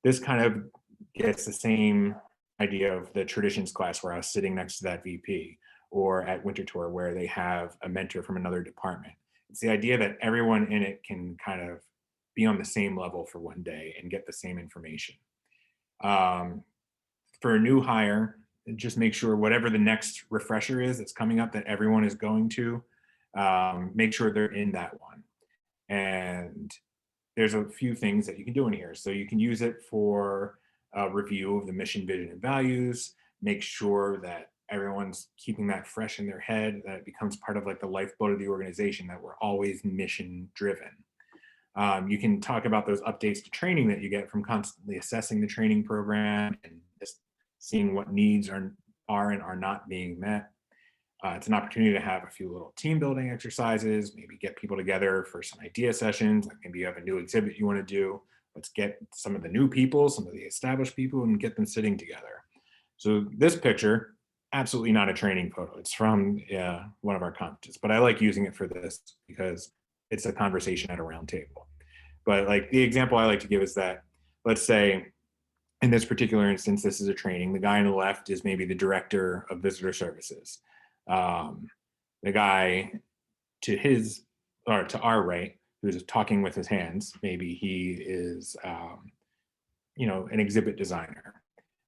This kind of gets the same idea of the traditions class where I was sitting next to that VP, or at Winter Tour where they have a mentor from another department. It's the idea that everyone in it can kind of be on the same level for one day and get the same information. For a new hire, just make sure whatever the next refresher is that's coming up that everyone is going to, make sure they're in that one. And there's a few things that you can do in here. So you can use it for a review of the mission, vision, and values, make sure that everyone's keeping that fresh in their head, that it becomes part of like the lifeblood of the organization, that we're always mission driven. You can talk about those updates to training that you get from constantly assessing the training program and just seeing what needs are and are not being met. It's an opportunity to have a few little team building exercises, maybe get people together for some idea sessions. Like maybe you have a new exhibit you want to do. Let's get some of the new people, some of the established people, and get them sitting together. So this picture, absolutely not a training photo. It's from one of our conferences, but I like using it for this because it's a conversation at a round table. But like the example I like to give is that, let's say in this particular instance, this is a training. The guy on the left is maybe the director of visitor services. The guy to his or to our right, who's talking with his hands, maybe he is, an exhibit designer.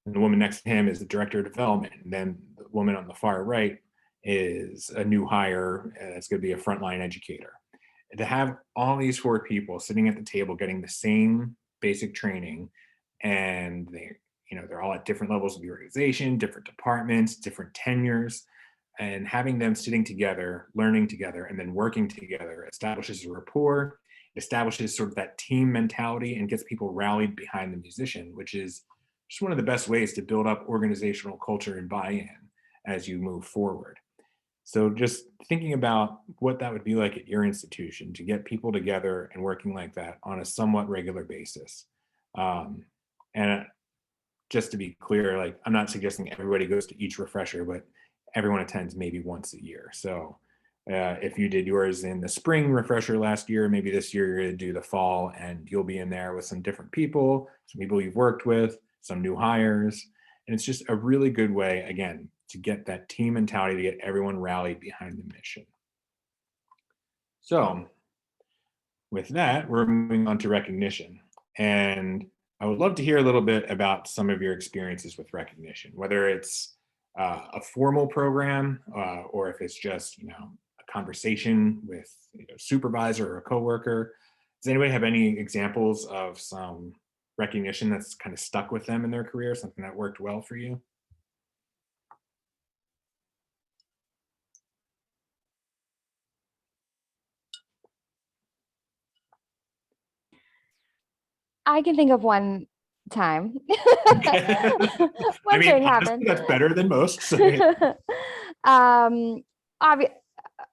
And the woman next to him is the director of development. And then the woman on the far right is a new hire. That's going to be a frontline educator. And to have all these four people sitting at the table getting the same basic training, and they're all at different levels of the organization, different departments, different tenures, and having them sitting together, learning together, and then working together establishes a rapport, establishes sort of that team mentality, and gets people rallied behind the musician, which is just one of the best ways to build up organizational culture and buy-in as you move forward. So just thinking about what that would be like at your institution to get people together and working like that on a somewhat regular basis. And just to be clear, like I'm not suggesting everybody goes to each refresher, but everyone attends maybe once a year. So if you did yours in the spring refresher last year, maybe this year you're going to do the fall, and you'll be in there with some different people, some people you've worked with, some new hires. And it's just a really good way, again, to get that team mentality, to get everyone rallied behind the mission. So with that, we're moving on to recognition. And I would love to hear a little bit about some of your experiences with recognition, whether it's a formal program or if it's just, a conversation with a supervisor or a coworker. Does anybody have any examples of some recognition that's kind of stuck with them in their career, something that worked well for you? I can think of one time. Okay. One thing happened. That's better than most. So.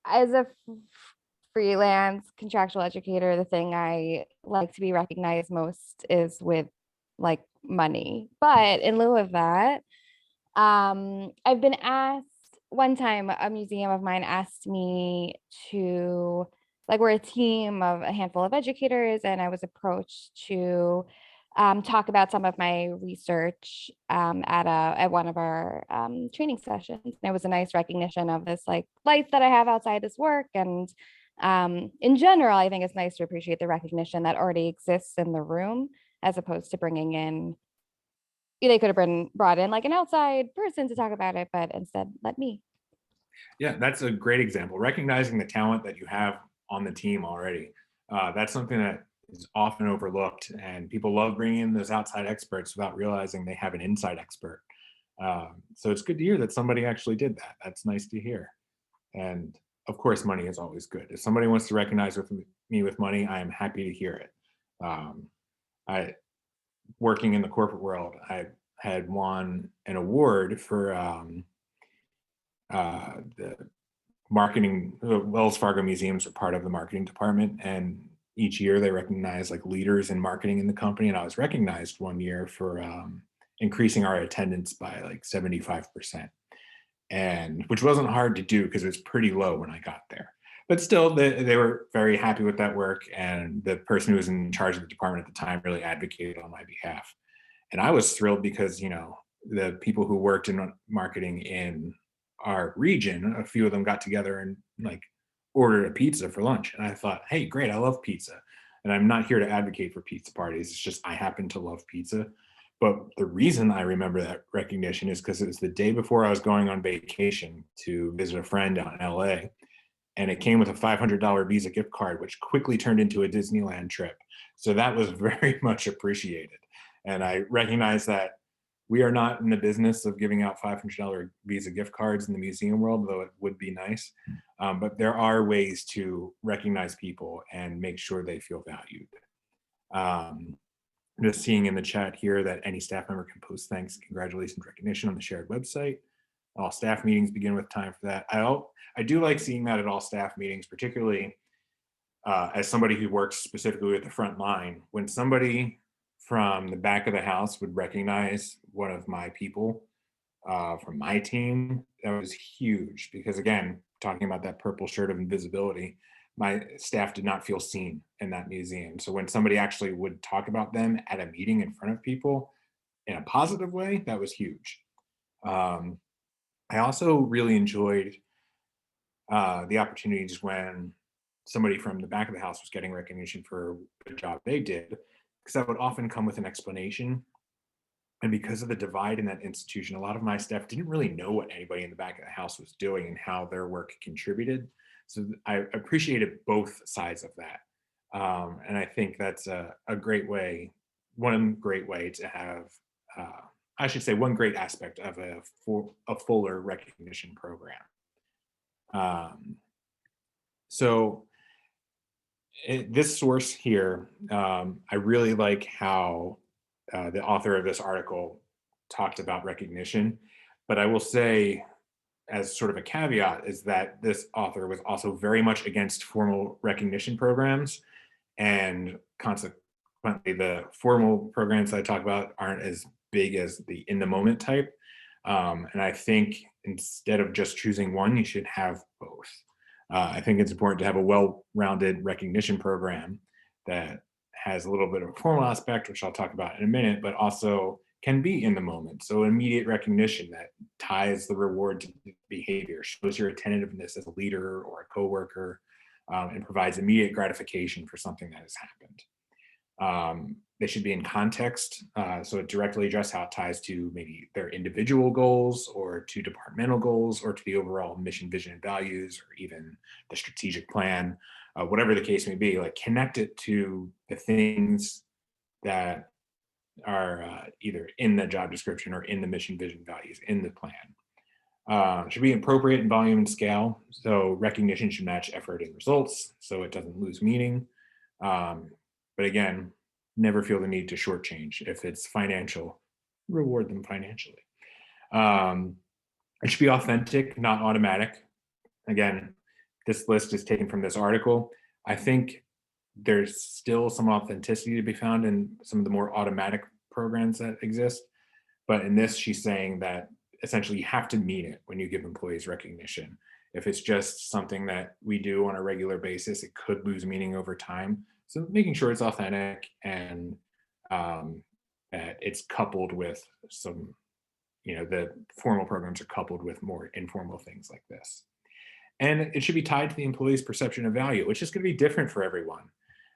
As a freelance contractual educator, the thing I like to be recognized most is with like money. But in lieu of that, I've been asked one time, a museum of mine asked me to, like, we're a team of a handful of educators, and I was approached to talk about some of my research at one of our training sessions. And it was a nice recognition of this like life that I have outside this work. And in general, I think it's nice to appreciate the recognition that already exists in the room, as opposed to bringing in, they could have brought in like an outside person to talk about it, but instead let me. Yeah, that's a great example. Recognizing the talent that you have on the team already. That's something that is often overlooked, and people love bringing in those outside experts without realizing they have an inside expert. So it's good to hear that somebody actually did that. That's nice to hear. And of course, money is always good. If somebody wants to recognize me with money, I am happy to hear it. Working in the corporate world, I had won an award for the marketing. Wells Fargo museums are part of the marketing department, and each year they recognize like leaders in marketing in the company. And I was recognized one year for increasing our attendance by like 75%, and which wasn't hard to do because it was pretty low when I got there. But still, they were very happy with that work, and the person who was in charge of the department at the time really advocated on my behalf. And I was thrilled because, the people who worked in marketing in our region, a few of them got together and like ordered a pizza for lunch. And I thought, hey, great, I love pizza. And I'm not here to advocate for pizza parties. It's just I happen to love pizza. But the reason I remember that recognition is because it was the day before I was going on vacation to visit a friend out in LA. and it came with a $500 Visa gift card, which quickly turned into a Disneyland trip. So that was very much appreciated. And I recognize that we are not in the business of giving out $500 Visa gift cards in the museum world, though it would be nice. But there are ways to recognize people and make sure they feel valued. Just seeing in the chat here that any staff member can post thanks, congratulations, recognition on the shared website. All staff meetings begin with time for that. I do like seeing that at all staff meetings, particularly as somebody who works specifically with the front line. When somebody from the back of the house would recognize one of my people from my team, that was huge, because again, talking about that purple shirt of invisibility, my staff did not feel seen in that museum. So when somebody actually would talk about them at a meeting in front of people in a positive way, that was huge. I also really enjoyed the opportunities when somebody from the back of the house was getting recognition for the job they did, because that would often come with an explanation. And because of the divide in that institution, a lot of my staff didn't really know what anybody in the back of the house was doing and how their work contributed. So I appreciated both sides of that. And I think that's a great way, one great way to have, I should say, one great aspect of a fuller recognition program. So this source here, I really like how the author of this article talked about recognition, but I will say, as sort of a caveat, is that this author was also very much against formal recognition programs, and consequently the formal programs that I talk about aren't as big as the in the moment type. And I think instead of just choosing one, you should have both. I think it's important to have a well-rounded recognition program that has a little bit of a formal aspect, which I'll talk about in a minute, but also can be in the moment. So immediate recognition that ties the reward to behavior, shows your attentiveness as a leader or a coworker, and provides immediate gratification for something that has happened. They should be in context, so it directly addresses how it ties to maybe their individual goals or to departmental goals or to the overall mission, vision, and values, or even the strategic plan, whatever the case may be. Like, connect it to the things that are either in the job description or in the mission, vision, values, in the plan. Should be appropriate in volume and scale. So recognition should match effort and results so it doesn't lose meaning. But again, never feel the need to shortchange. If it's financial, reward them financially. It should be authentic, not automatic. Again, this list is taken from this article. I think there's still some authenticity to be found in some of the more automatic programs that exist. But in this, she's saying that essentially you have to mean it when you give employees recognition. If it's just something that we do on a regular basis, it could lose meaning over time. So making sure it's authentic and that it's coupled with some, the formal programs are coupled with more informal things like this. And it should be tied to the employee's perception of value, which is going to be different for everyone.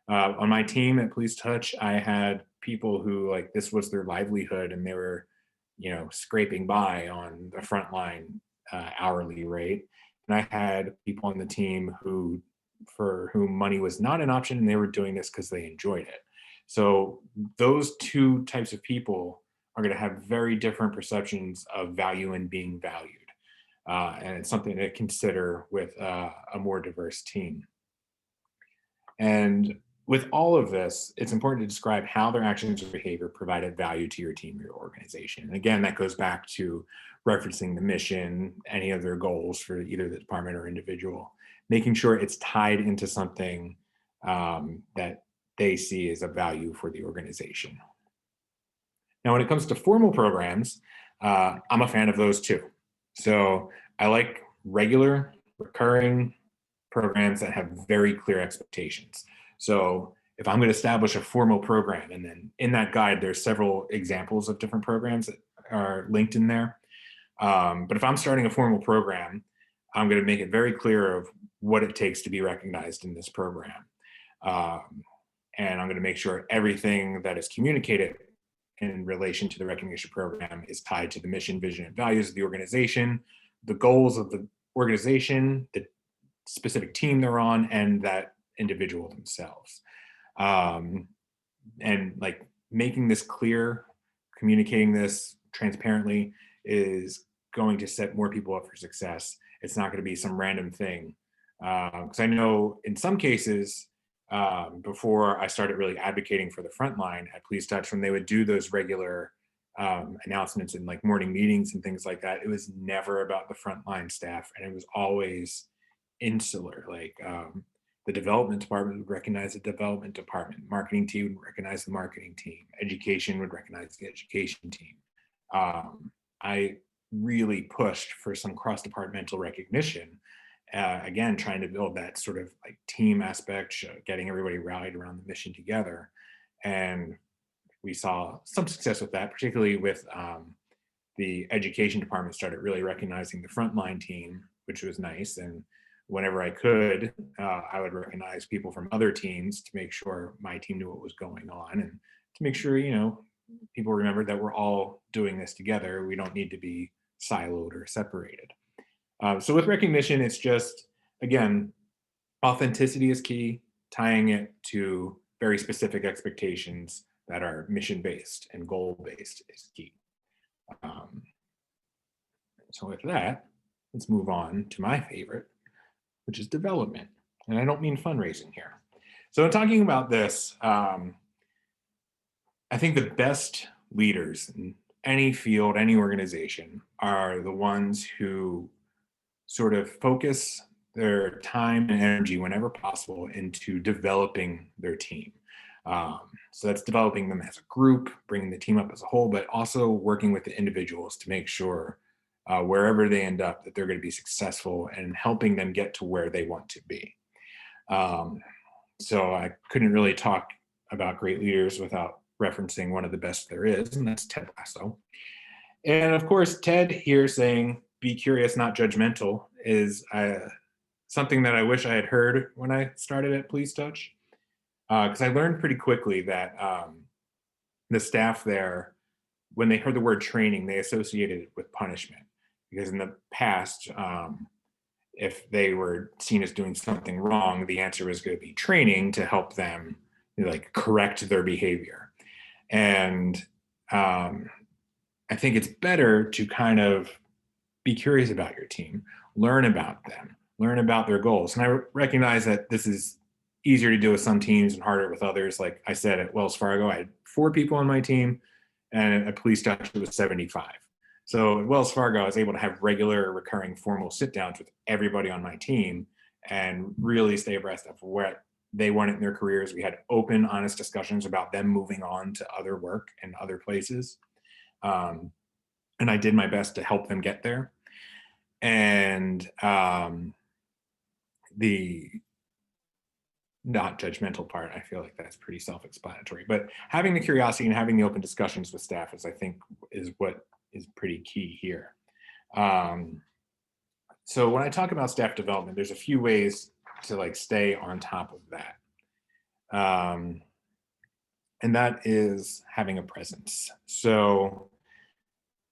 On my team at Police Touch, I had people who, like, this was their livelihood and they were, scraping by on the frontline hourly rate. And I had people on the team for whom money was not an option, and they were doing this because they enjoyed it. So those two types of people are going to have very different perceptions of value and being valued. And it's something to consider with a more diverse team. And with all of this, it's important to describe how their actions or behavior provided value to your team or your organization. And again, that goes back to referencing the mission, any of their goals for either the department or individual, making sure it's tied into something that they see as a value for the organization. Now, when it comes to formal programs, I'm a fan of those too. So I like regular, recurring programs that have very clear expectations. So if I'm going to establish a formal program, and then in that guide, there's several examples of different programs that are linked in there. But if I'm starting a formal program, I'm going to make it very clear of what it takes to be recognized in this program. And I'm going to make sure everything that is communicated in relation to the recognition program is tied to the mission, vision, and values of the organization, the goals of the organization, the specific team they're on and that individual themselves. And like making this clear, communicating this transparently is going to set more people up for success. It's not going to be some random thing. Because I know in some cases, before I started really advocating for the front line at Police Touch, when they would do those regular announcements in like morning meetings and things like that, it was never about the frontline staff, and it was always insular. Like the development department would recognize the development department, marketing team would recognize the marketing team, education would recognize the education team. I really pushed for some cross-departmental recognition. Again, trying to build that sort of like team aspect, getting everybody rallied around the mission together. And we saw some success with that, particularly with the education department started really recognizing the frontline team, which was nice. And whenever I could, I would recognize people from other teams to make sure my team knew what was going on, and to make sure, you know, people remember that we're all doing this together. We don't need to be siloed or separated. So with recognition, it's just, again, authenticity is key, tying it to very specific expectations that are mission-based and goal-based is key. So with that, let's move on to my favorite, which is development. And I don't mean fundraising here. So in talking about this, I think the best leaders in any field, any organization, are the ones who sort of focus their time and energy whenever possible into developing their team. So that's developing them as a group, bringing the team up as a whole, but also working with the individuals to make sure wherever they end up that they're going to be successful, and helping them get to where they want to be. So I couldn't really talk about great leaders without referencing one of the best there is, and that's Ted Lasso. And of course, Ted here saying, be curious, not judgmental, is something that I wish I had heard when I started at Police Touch. Because I learned pretty quickly that the staff there, when they heard the word training, they associated it with punishment. Because in the past, if they were seen as doing something wrong, the answer was going to be training to help them, you know, like correct their behavior. And I think it's better to kind of be curious about your team, learn about them, learn about their goals. And I recognize that this is easier to do with some teams and harder with others. Like I said, at Wells Fargo, I had 4 people on my team, and at Police Touch, it was 75. So at Wells Fargo, I was able to have regular, recurring, formal sit-downs with everybody on my team and really stay abreast of what they wanted in their careers. We had open, honest discussions about them moving on to other work and other places. And I did my best to help them get there. And the not judgmental part, I feel like that's pretty self-explanatory. But having the curiosity and having the open discussions with staff is, I think, is what is pretty key here. So when I talk about staff development, there's a few ways to like stay on top of that. And that is having a presence. So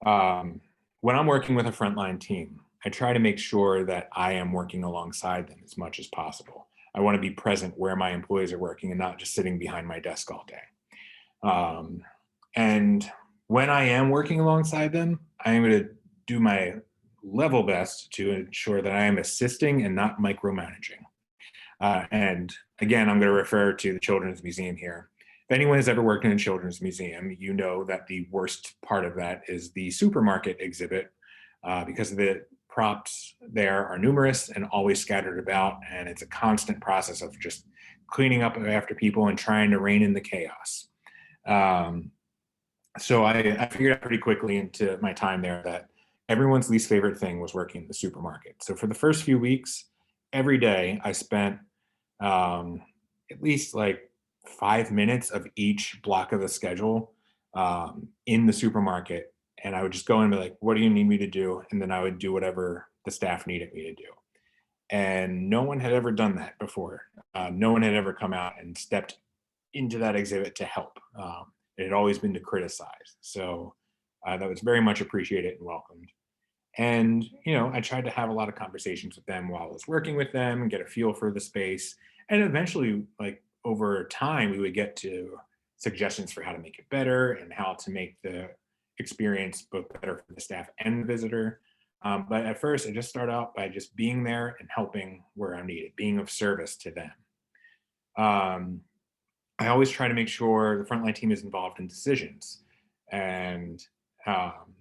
when I'm working with a frontline team, I try to make sure that I am working alongside them as much as possible. I want to be present where my employees are working and not just sitting behind my desk all day. And when I am working alongside them, I am going to do my level best to ensure that I am assisting and not micromanaging. And again, I'm going to refer to the Children's Museum here. If anyone has ever worked in a children's museum, you know that the worst part of that is the supermarket exhibit, because the props there are numerous and always scattered about, and it's a constant process of just cleaning up after people and trying to rein in the chaos. So I figured out pretty quickly into my time there that everyone's least favorite thing was working in the supermarket. So for the first few weeks, every day I spent at least like 5 minutes of each block of the schedule in the supermarket. And I would just go in and be like, what do you need me to do? And then I would do whatever the staff needed me to do. And no one had ever done that before. No one had ever come out and stepped into that exhibit to help. It had always been to criticize. So that was very much appreciated and welcomed. And, I tried to have a lot of conversations with them while I was working with them and get a feel for the space. And eventually, like over time, we would get to suggestions for how to make it better and how to make the experience both better for the staff and the visitor. But at first, I just start out by just being there and helping where I'm needed, being of service to them. Um, I always try to make sure the frontline team is involved in decisions. And um,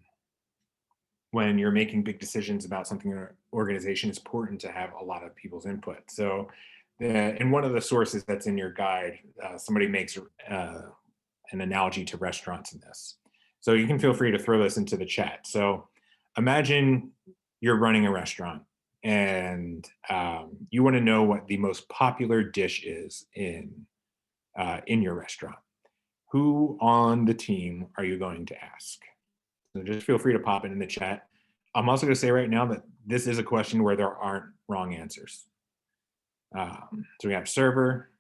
when you're making big decisions about something in an organization, it's important to have a lot of people's input. So, in one of the sources that's in your guide, somebody makes an analogy to restaurants in this. So you can feel free to throw this into the chat. So imagine you're running a restaurant and you want to know what the most popular dish is in your restaurant. Who on the team are you going to ask? So just feel free to pop it in the chat. I'm also going to say right now that this is a question where there aren't wrong answers. So we have server.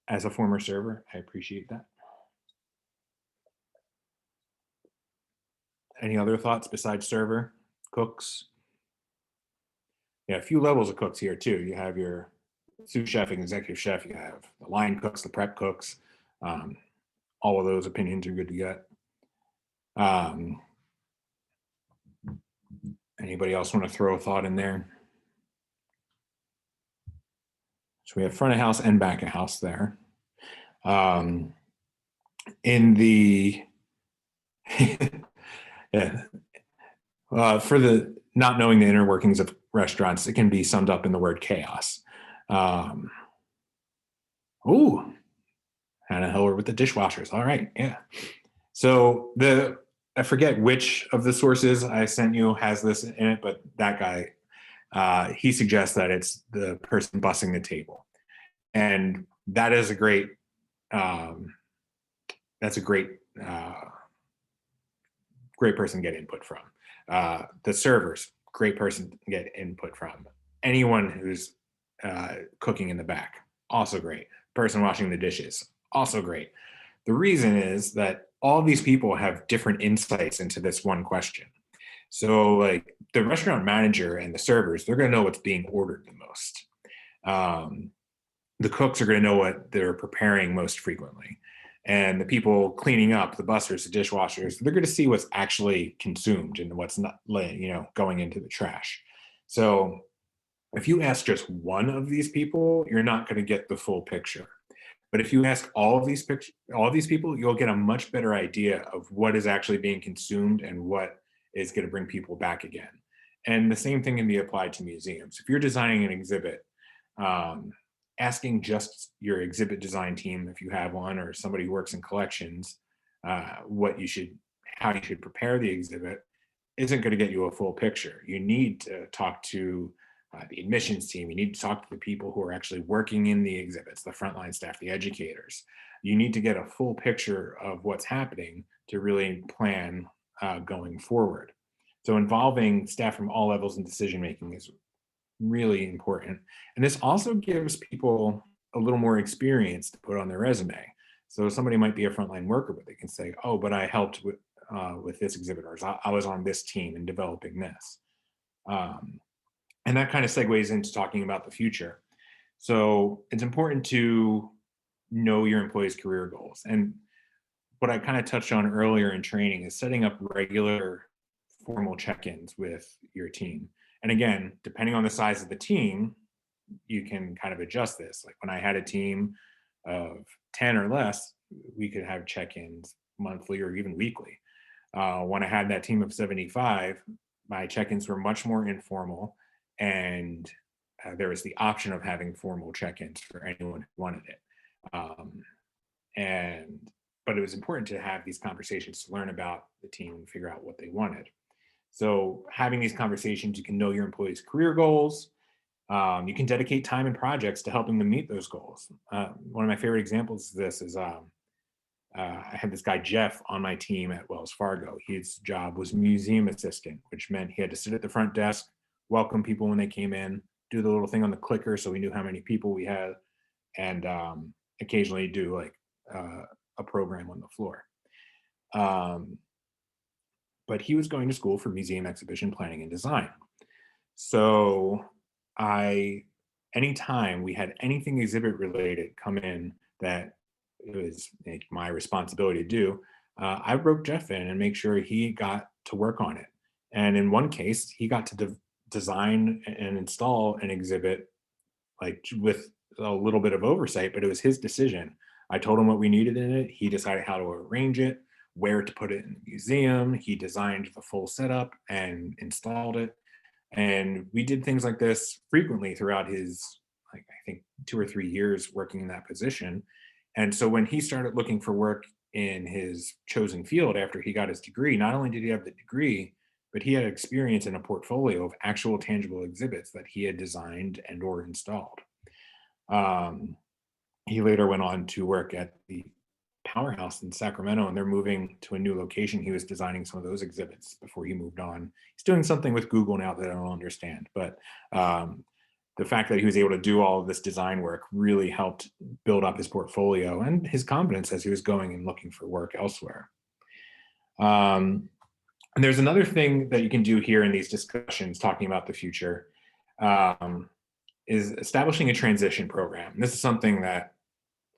As a former server, I appreciate that. Any other thoughts besides server? Cooks? Yeah, a few levels of cooks here too. You have your sous chef and executive chef. You have the line cooks, the prep cooks. All of those opinions are good to get. Anybody else want to throw a thought in there? So we have front of house and back of house there. In the yeah, for the not knowing the inner workings of restaurants, it can be summed up in the word chaos. Ooh, Hannah Hiller with the dishwashers. All right, yeah. So I forget which of the sources I sent you has this in it, but that guy, he suggests that it's the person bussing the table. And that is a great, that's a great person to get input from. The servers, great person to get input from. Anyone who's cooking in the back, also great. Person washing the dishes, also great. The reason is that all these people have different insights into this one question. So like the restaurant manager and the servers, they're going to know what's being ordered the most. The cooks are going to know what they're preparing most frequently. And the people cleaning up, the bussers, the dishwashers, they're going to see what's actually consumed and what's not, going into the trash. So if you ask just one of these people, you're not going to get the full picture. But if you ask all of these people, you'll get a much better idea of what is actually being consumed and what is going to bring people back again. And the same thing can be applied to museums. If you're designing an exhibit, asking just your exhibit design team, if you have one, or somebody who works in collections, how you should prepare the exhibit isn't going to get you a full picture. You need to talk to the admissions team. You need to talk to the people who are actually working in the exhibits, the frontline staff, the educators. You need to get a full picture of what's happening to really plan going forward. So involving staff from all levels in decision-making is really important. And this also gives people a little more experience to put on their resume. So somebody might be a frontline worker, but they can say, oh, but I helped with this exhibit, or I was on this team in developing this. And that kind of segues into talking about the future. So it's important to know your employees' career goals. And what I kind of touched on earlier in training is setting up regular formal check-ins with your team. And again, depending on the size of the team, you can kind of adjust this. Like when I had a team of 10 or less, we could have check-ins monthly or even weekly. When I had that team of 75, my check-ins were much more informal, and there was the option of having formal check-ins for anyone who wanted it. But it was important to have these conversations to learn about the team and figure out what they wanted. So having these conversations, you can know your employees' career goals. You can dedicate time and projects to helping them meet those goals. One of my favorite examples of this is I had this guy, Jeff, on my team at Wells Fargo. His job was museum assistant, which meant he had to sit at the front desk, welcome people when they came in, do the little thing on the clicker so we knew how many people we had, and occasionally do like a program on the floor. but he was going to school for museum exhibition planning and design. So anytime we had anything exhibit related come in that it was like my responsibility to do, I wrote Jeff in and make sure he got to work on it. And in one case, he got to design and install an exhibit like with a little bit of oversight, but it was his decision. I told him what we needed in it. He decided how to arrange it, where to put it in the museum. He designed the full setup and installed it. And we did things like this frequently throughout his, like, I think 2 or 3 years working in that position. And so when he started looking for work in his chosen field after he got his degree, not only did he have the degree, but he had experience in a portfolio of actual tangible exhibits that he had designed and or installed. Um, he later went on to work at the Powerhouse in Sacramento, and they're moving to a new location. He was designing some of those exhibits before he moved on. He's doing something with Google now that I don't understand, but the fact that he was able to do all of this design work really helped build up his portfolio and his confidence as he was going and looking for work elsewhere. And there's another thing that you can do here in these discussions talking about the future, is establishing a transition program. And this is something that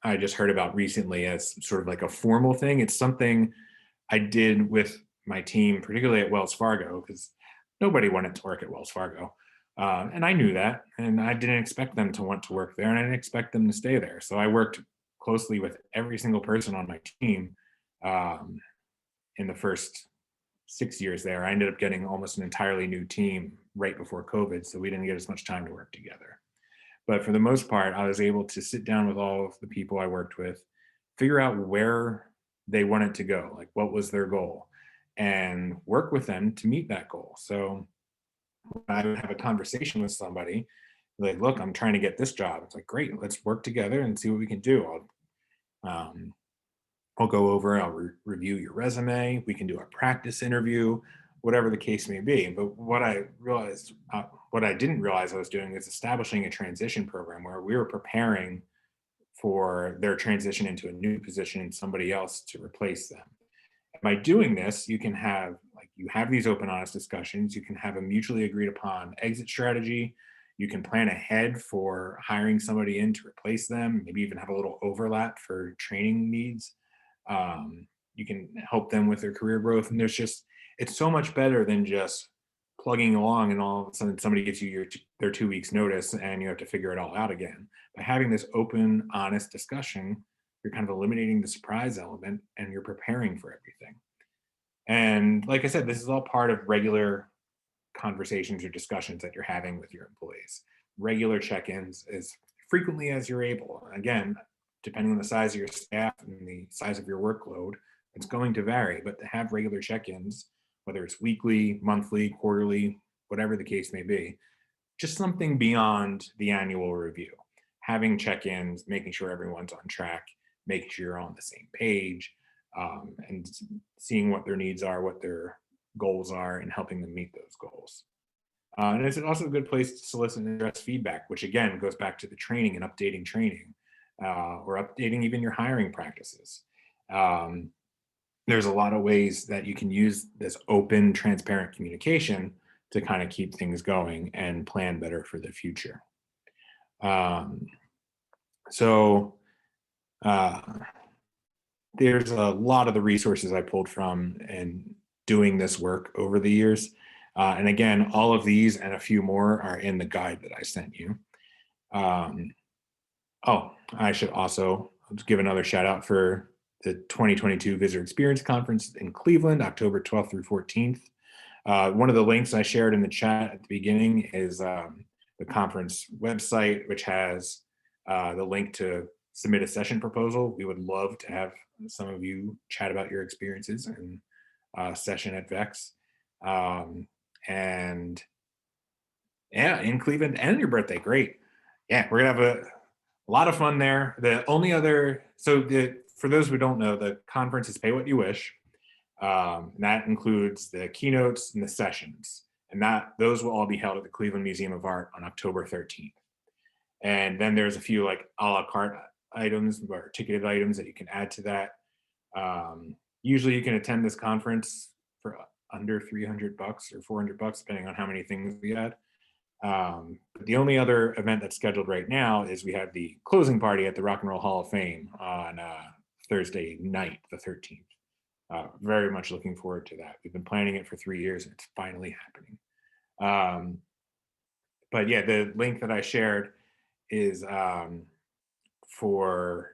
I just heard about recently as sort of like a formal thing. It's something I did with my team, particularly at Wells Fargo, because nobody wanted to work at Wells Fargo. And I knew that, and I didn't expect them to want to work there, and I didn't expect them to stay there. So I worked closely with every single person on my team in the first 6 years there. I ended up getting almost an entirely new team right before COVID, so we didn't get as much time to work together. But for the most part, I was able to sit down with all of the people I worked with, figure out where they wanted to go, like what was their goal, and work with them to meet that goal. So I would have a conversation with somebody, like, look, I'm trying to get this job. It's like, great, let's work together and see what we can do. I'll go over, I'll review your resume. We can do a practice interview, whatever the case may be. But what I realized, what I didn't realize I was doing is establishing a transition program where we were preparing for their transition into a new position and somebody else to replace them. And by doing this, you can have, like, you have these open, honest discussions. You can have a mutually agreed upon exit strategy. You can plan ahead for hiring somebody in to replace them, maybe even have a little overlap for training needs. You can help them with their career growth. And it's so much better than just plugging along and all of a sudden somebody gives you their 2 weeks notice and you have to figure it all out again. By having this open, honest discussion, you're kind of eliminating the surprise element and you're preparing for everything. And like I said, this is all part of regular conversations or discussions that you're having with your employees. Regular check-ins as frequently as you're able. Again, depending on the size of your staff and the size of your workload, it's going to vary, but to have regular check-ins, whether it's weekly, monthly, quarterly, whatever the case may be, just something beyond the annual review. Having check-ins, making sure everyone's on track, making sure you're on the same page, and seeing what their needs are, what their goals are, and helping them meet those goals. And it's also a good place to solicit and address feedback, which again goes back to the training and updating training, or updating even your hiring practices. There's a lot of ways that you can use this open, transparent communication to kind of keep things going and plan better for the future. There's a lot of the resources I pulled from and doing this work over the years. And again, all of these and a few more are in the guide that I sent you. I should also give another shout out for the 2022 Visitor Experience Conference in Cleveland, October 12th through 14th. One of the links I shared in the chat at the beginning is the conference website, which has the link to submit a session proposal. We would love to have some of you chat about your experiences in session at VEX. And yeah, in Cleveland and your birthday, great. Yeah, we're gonna have a lot of fun there. The only other, for those who don't know, the conference is pay what you wish. And that includes the keynotes and the sessions. And those will all be held at the Cleveland Museum of Art on October 13th. And then there's a few like a la carte items or ticketed items that you can add to that. Usually you can attend this conference for under $300 or $400, depending on how many things we had. But the only other event that's scheduled right now is we have the closing party at the Rock and Roll Hall of Fame on Thursday night, the 13th. Very much looking forward to that. We've been planning it for 3 years and it's finally happening. But yeah, the link that I shared is for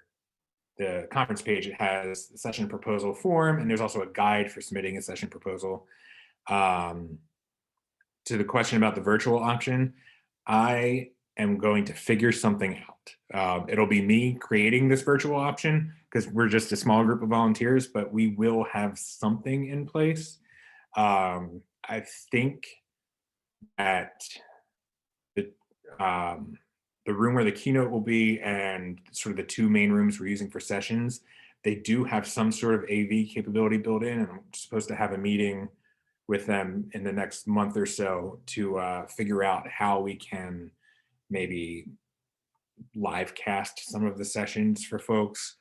the conference page. It has the session proposal form, and there's also a guide for submitting a session proposal. To the question about the virtual option, I am going to figure something out. It'll be me creating this virtual option because we're just a small group of volunteers, but we will have something in place. I think at the room where the keynote will be and sort of the two main rooms we're using for sessions, they do have some sort of AV capability built in, and I'm supposed to have a meeting with them in the next month or so to figure out how we can maybe live cast some of the sessions for folks.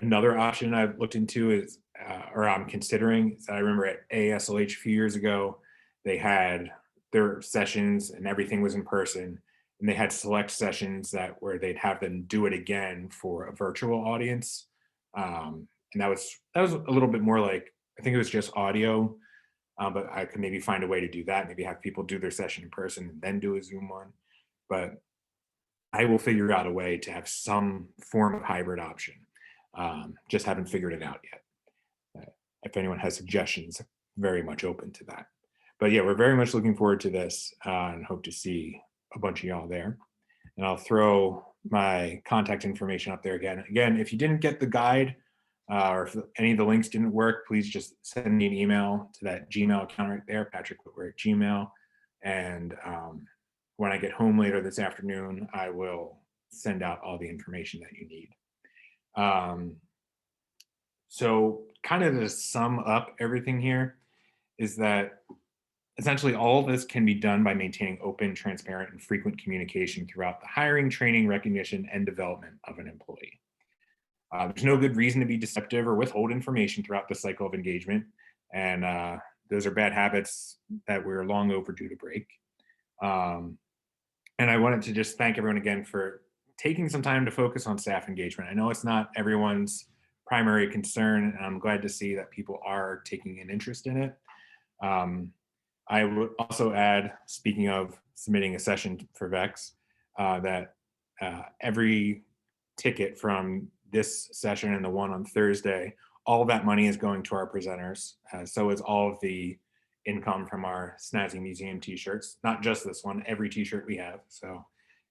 Another option I've looked into is, or I'm considering, is I remember at ASLH a few years ago, they had their sessions and everything was in person, and they had select sessions where they'd have them do it again for a virtual audience. And that was a little bit more like, I think it was just audio, but I could maybe find a way to do that. Maybe have people do their session in person and then do a Zoom one. But I will figure out a way to have some form of hybrid option. Just haven't figured it out yet. If anyone has suggestions, very much open to that. But yeah, we're very much looking forward to this and hope to see a bunch of y'all there. And I'll throw my contact information up there again. Again, if you didn't get the guide or if any of the links didn't work, please just send me an email to that Gmail account right there, patrick@gmail. And when I get home later this afternoon, I will send out all the information that you need. So kind of to sum up everything here is that essentially all of this can be done by maintaining open, transparent, and frequent communication throughout the hiring, training, recognition, and development of an employee. There's no good reason to be deceptive or withhold information throughout the cycle of engagement. And those are bad habits that we're long overdue to break. And I wanted to just thank everyone again for taking some time to focus on staff engagement. I know it's not everyone's primary concern, and I'm glad to see that people are taking an interest in it. I would also add, speaking of submitting a session for VEX, that every ticket from this session and the one on Thursday, all of that money is going to our presenters. So is all of the income from our Snazzy Museum t-shirts, not just this one, every t-shirt we have. So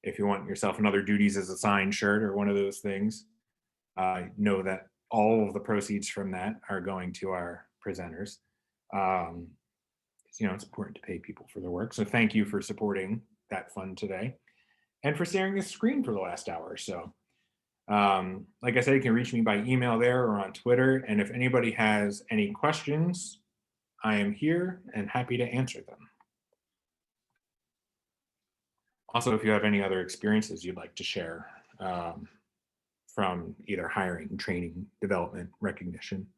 if you want yourself another Duties as a Signed shirt or one of those things, know that all of the proceeds from that are going to our presenters. You know, it's important to pay people for their work. So thank you for supporting that fund today and for sharing this screen for the last hour or so. Like I said, you can reach me by email there or on Twitter. And if anybody has any questions, I am here and happy to answer them. Also, if you have any other experiences you'd like to share from either hiring, training, development, recognition,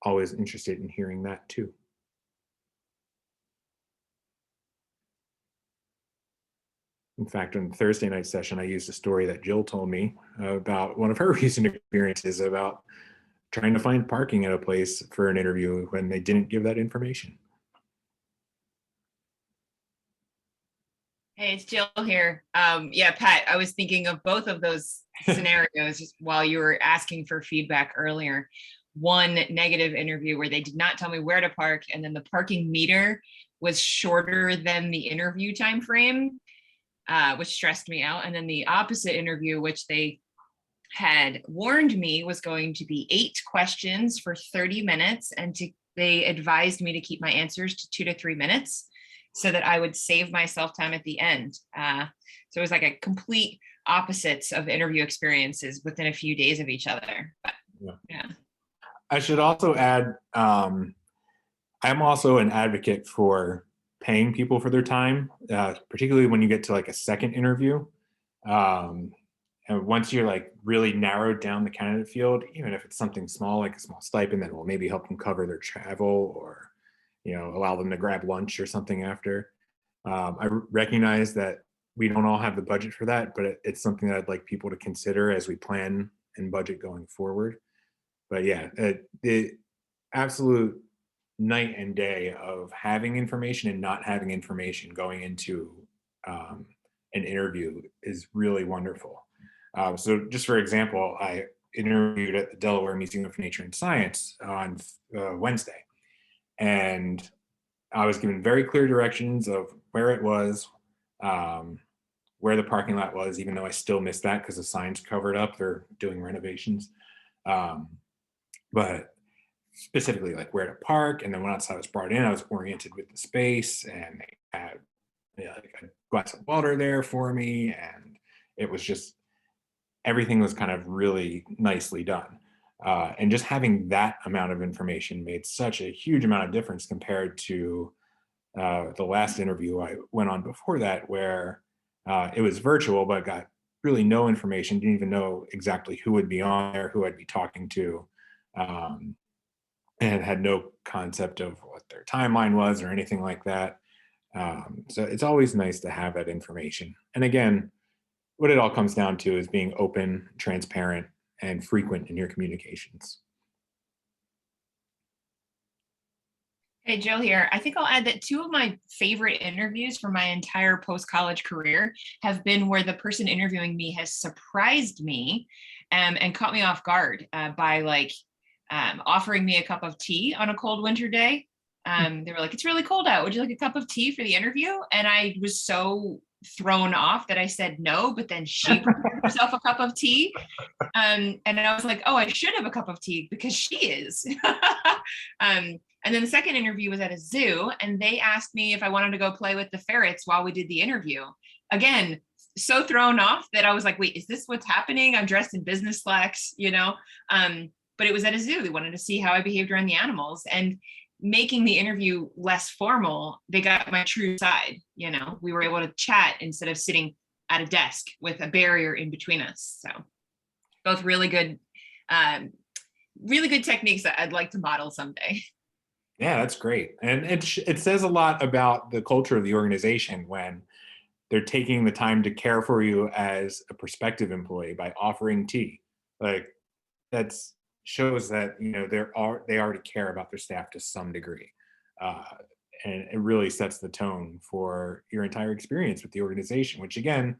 always interested in hearing that too. In fact, on the Thursday night session, I used a story that Jill told me about one of her recent experiences about trying to find parking at a place for an interview when they didn't give that information. Hey, it's Jill here. Yeah, Pat, I was thinking of both of those scenarios just while you were asking for feedback earlier. One negative interview where they did not tell me where to park, and then the parking meter was shorter than the interview time frame, which stressed me out. And then the opposite interview, which they had warned me was going to be 8 questions for 30 minutes, and they advised me to keep my answers to 2 to 3 minutes so that I would save myself time at the end. So it was like a complete opposites of interview experiences within a few days of each other. But, yeah. I should also add, I'm also an advocate for paying people for their time, particularly when you get to like a second interview. And once you're like really narrowed down the candidate field, even if it's something small, like a small stipend that will maybe help them cover their travel or, allow them to grab lunch or something after. I recognize that we don't all have the budget for that, but it's something that I'd like people to consider as we plan and budget going forward. But yeah, the absolute night and day of having information and not having information going into um, an interview is really wonderful. So, just for example, I interviewed at the Delaware Museum of Nature and Science on Wednesday, and I was given very clear directions of where it was, um, where the parking lot was, even though I still missed that because the signs covered up. They're doing renovations. Um, but specifically like where to park. And then once I was brought in, I was oriented with the space, and they had like a glass of water there for me. And it was just, everything was kind of really nicely done. And just having that amount of information made such a huge amount of difference compared to the last interview I went on before that, where it was virtual, but got really no information, didn't even know exactly who would be on there, who I'd be talking to, um, and had no concept of what their timeline was or anything like that. So it's always nice to have that information. And again, what it all comes down to is being open, transparent, and frequent in your communications. Hey, Jill here. I think I'll add that two of my favorite interviews for my entire post-college career have been where the person interviewing me has surprised me and caught me off guard by offering me a cup of tea on a cold winter day. They were like, "It's really cold out. Would you like a cup of tea for the interview?" And I was so thrown off that I said no, but then she prepared herself a cup of tea. And I was like, "Oh, I should have a cup of tea because she is." And then the second interview was at a zoo, and they asked me if I wanted to go play with the ferrets while we did the interview. Again, so thrown off that I was like, wait, is this what's happening? I'm dressed in business slacks, but it was at a zoo. They wanted to see how I behaved around the animals, and making the interview less formal, they got my true side. We were able to chat instead of sitting at a desk with a barrier in between us. So both really good techniques that I'd like to model someday. Yeah, that's great. And it says a lot about the culture of the organization when they're taking the time to care for you as a prospective employee by offering tea. Like, that's shows that they already care about their staff to some degree, uh, and it really sets the tone for your entire experience with the organization. Which again,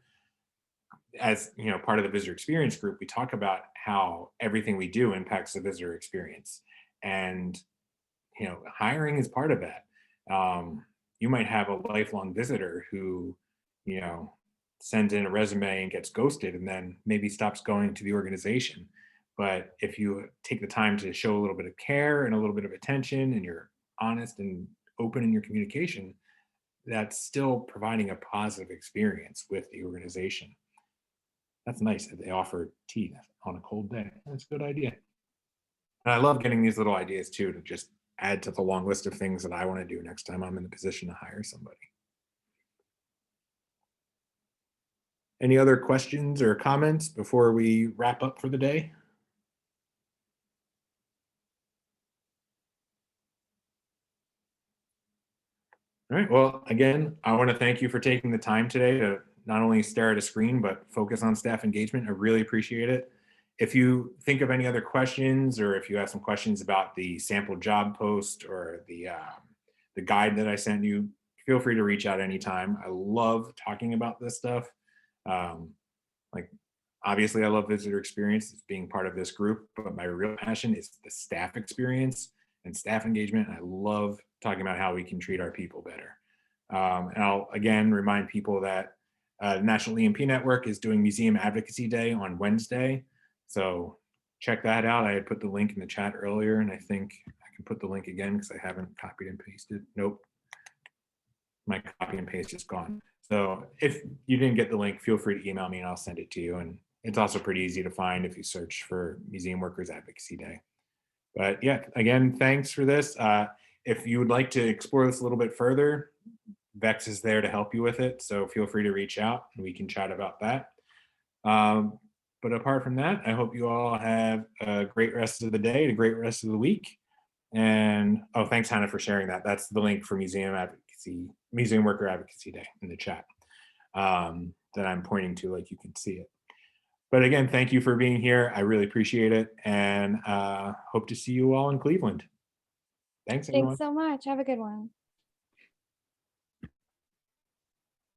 as part of the visitor experience group, we talk about how everything we do impacts the visitor experience, and hiring is part of that. You might have a lifelong visitor who, sends in a resume and gets ghosted and then maybe stops going to the organization. But if you take the time to show a little bit of care and a little bit of attention, and you're honest and open in your communication, that's still providing a positive experience with the organization. That's nice that they offer tea on a cold day. That's a good idea. And I love getting these little ideas too, to just add to the long list of things that I want to do next time I'm in the position to hire somebody. Any other questions or comments before we wrap up for the day? All right. Well, again, I want to thank you for taking the time today to not only stare at a screen, but focus on staff engagement. I really appreciate it. If you think of any other questions, or if you have some questions about the sample job post or the guide that I sent you, feel free to reach out anytime. I love talking about this stuff. Like, obviously, I love visitor experience as being part of this group, but my real passion is the staff experience and staff engagement. I love talking about how we can treat our people better. And I'll again remind people that the National EMP Network is doing Museum Advocacy Day on Wednesday. So check that out. I had put the link in the chat earlier, and I think I can put the link again because I haven't copied and pasted. Nope. My copy and paste is gone. So if you didn't get the link, feel free to email me and I'll send it to you. And it's also pretty easy to find if you search for Museum Workers Advocacy Day. But yeah, again, thanks for this. If you would like to explore this a little bit further, VEX is there to help you with it. So feel free to reach out and we can chat about that. But apart from that, I hope you all have a great rest of the day and a great rest of the week. And oh, thanks, Hannah, for sharing that. That's the link for Museum Worker Advocacy Day in the chat that I'm pointing to, like you can see it. But again, thank you for being here. I really appreciate it, and hope to see you all in Cleveland. Thanks, everyone. Thanks so much. Have a good one.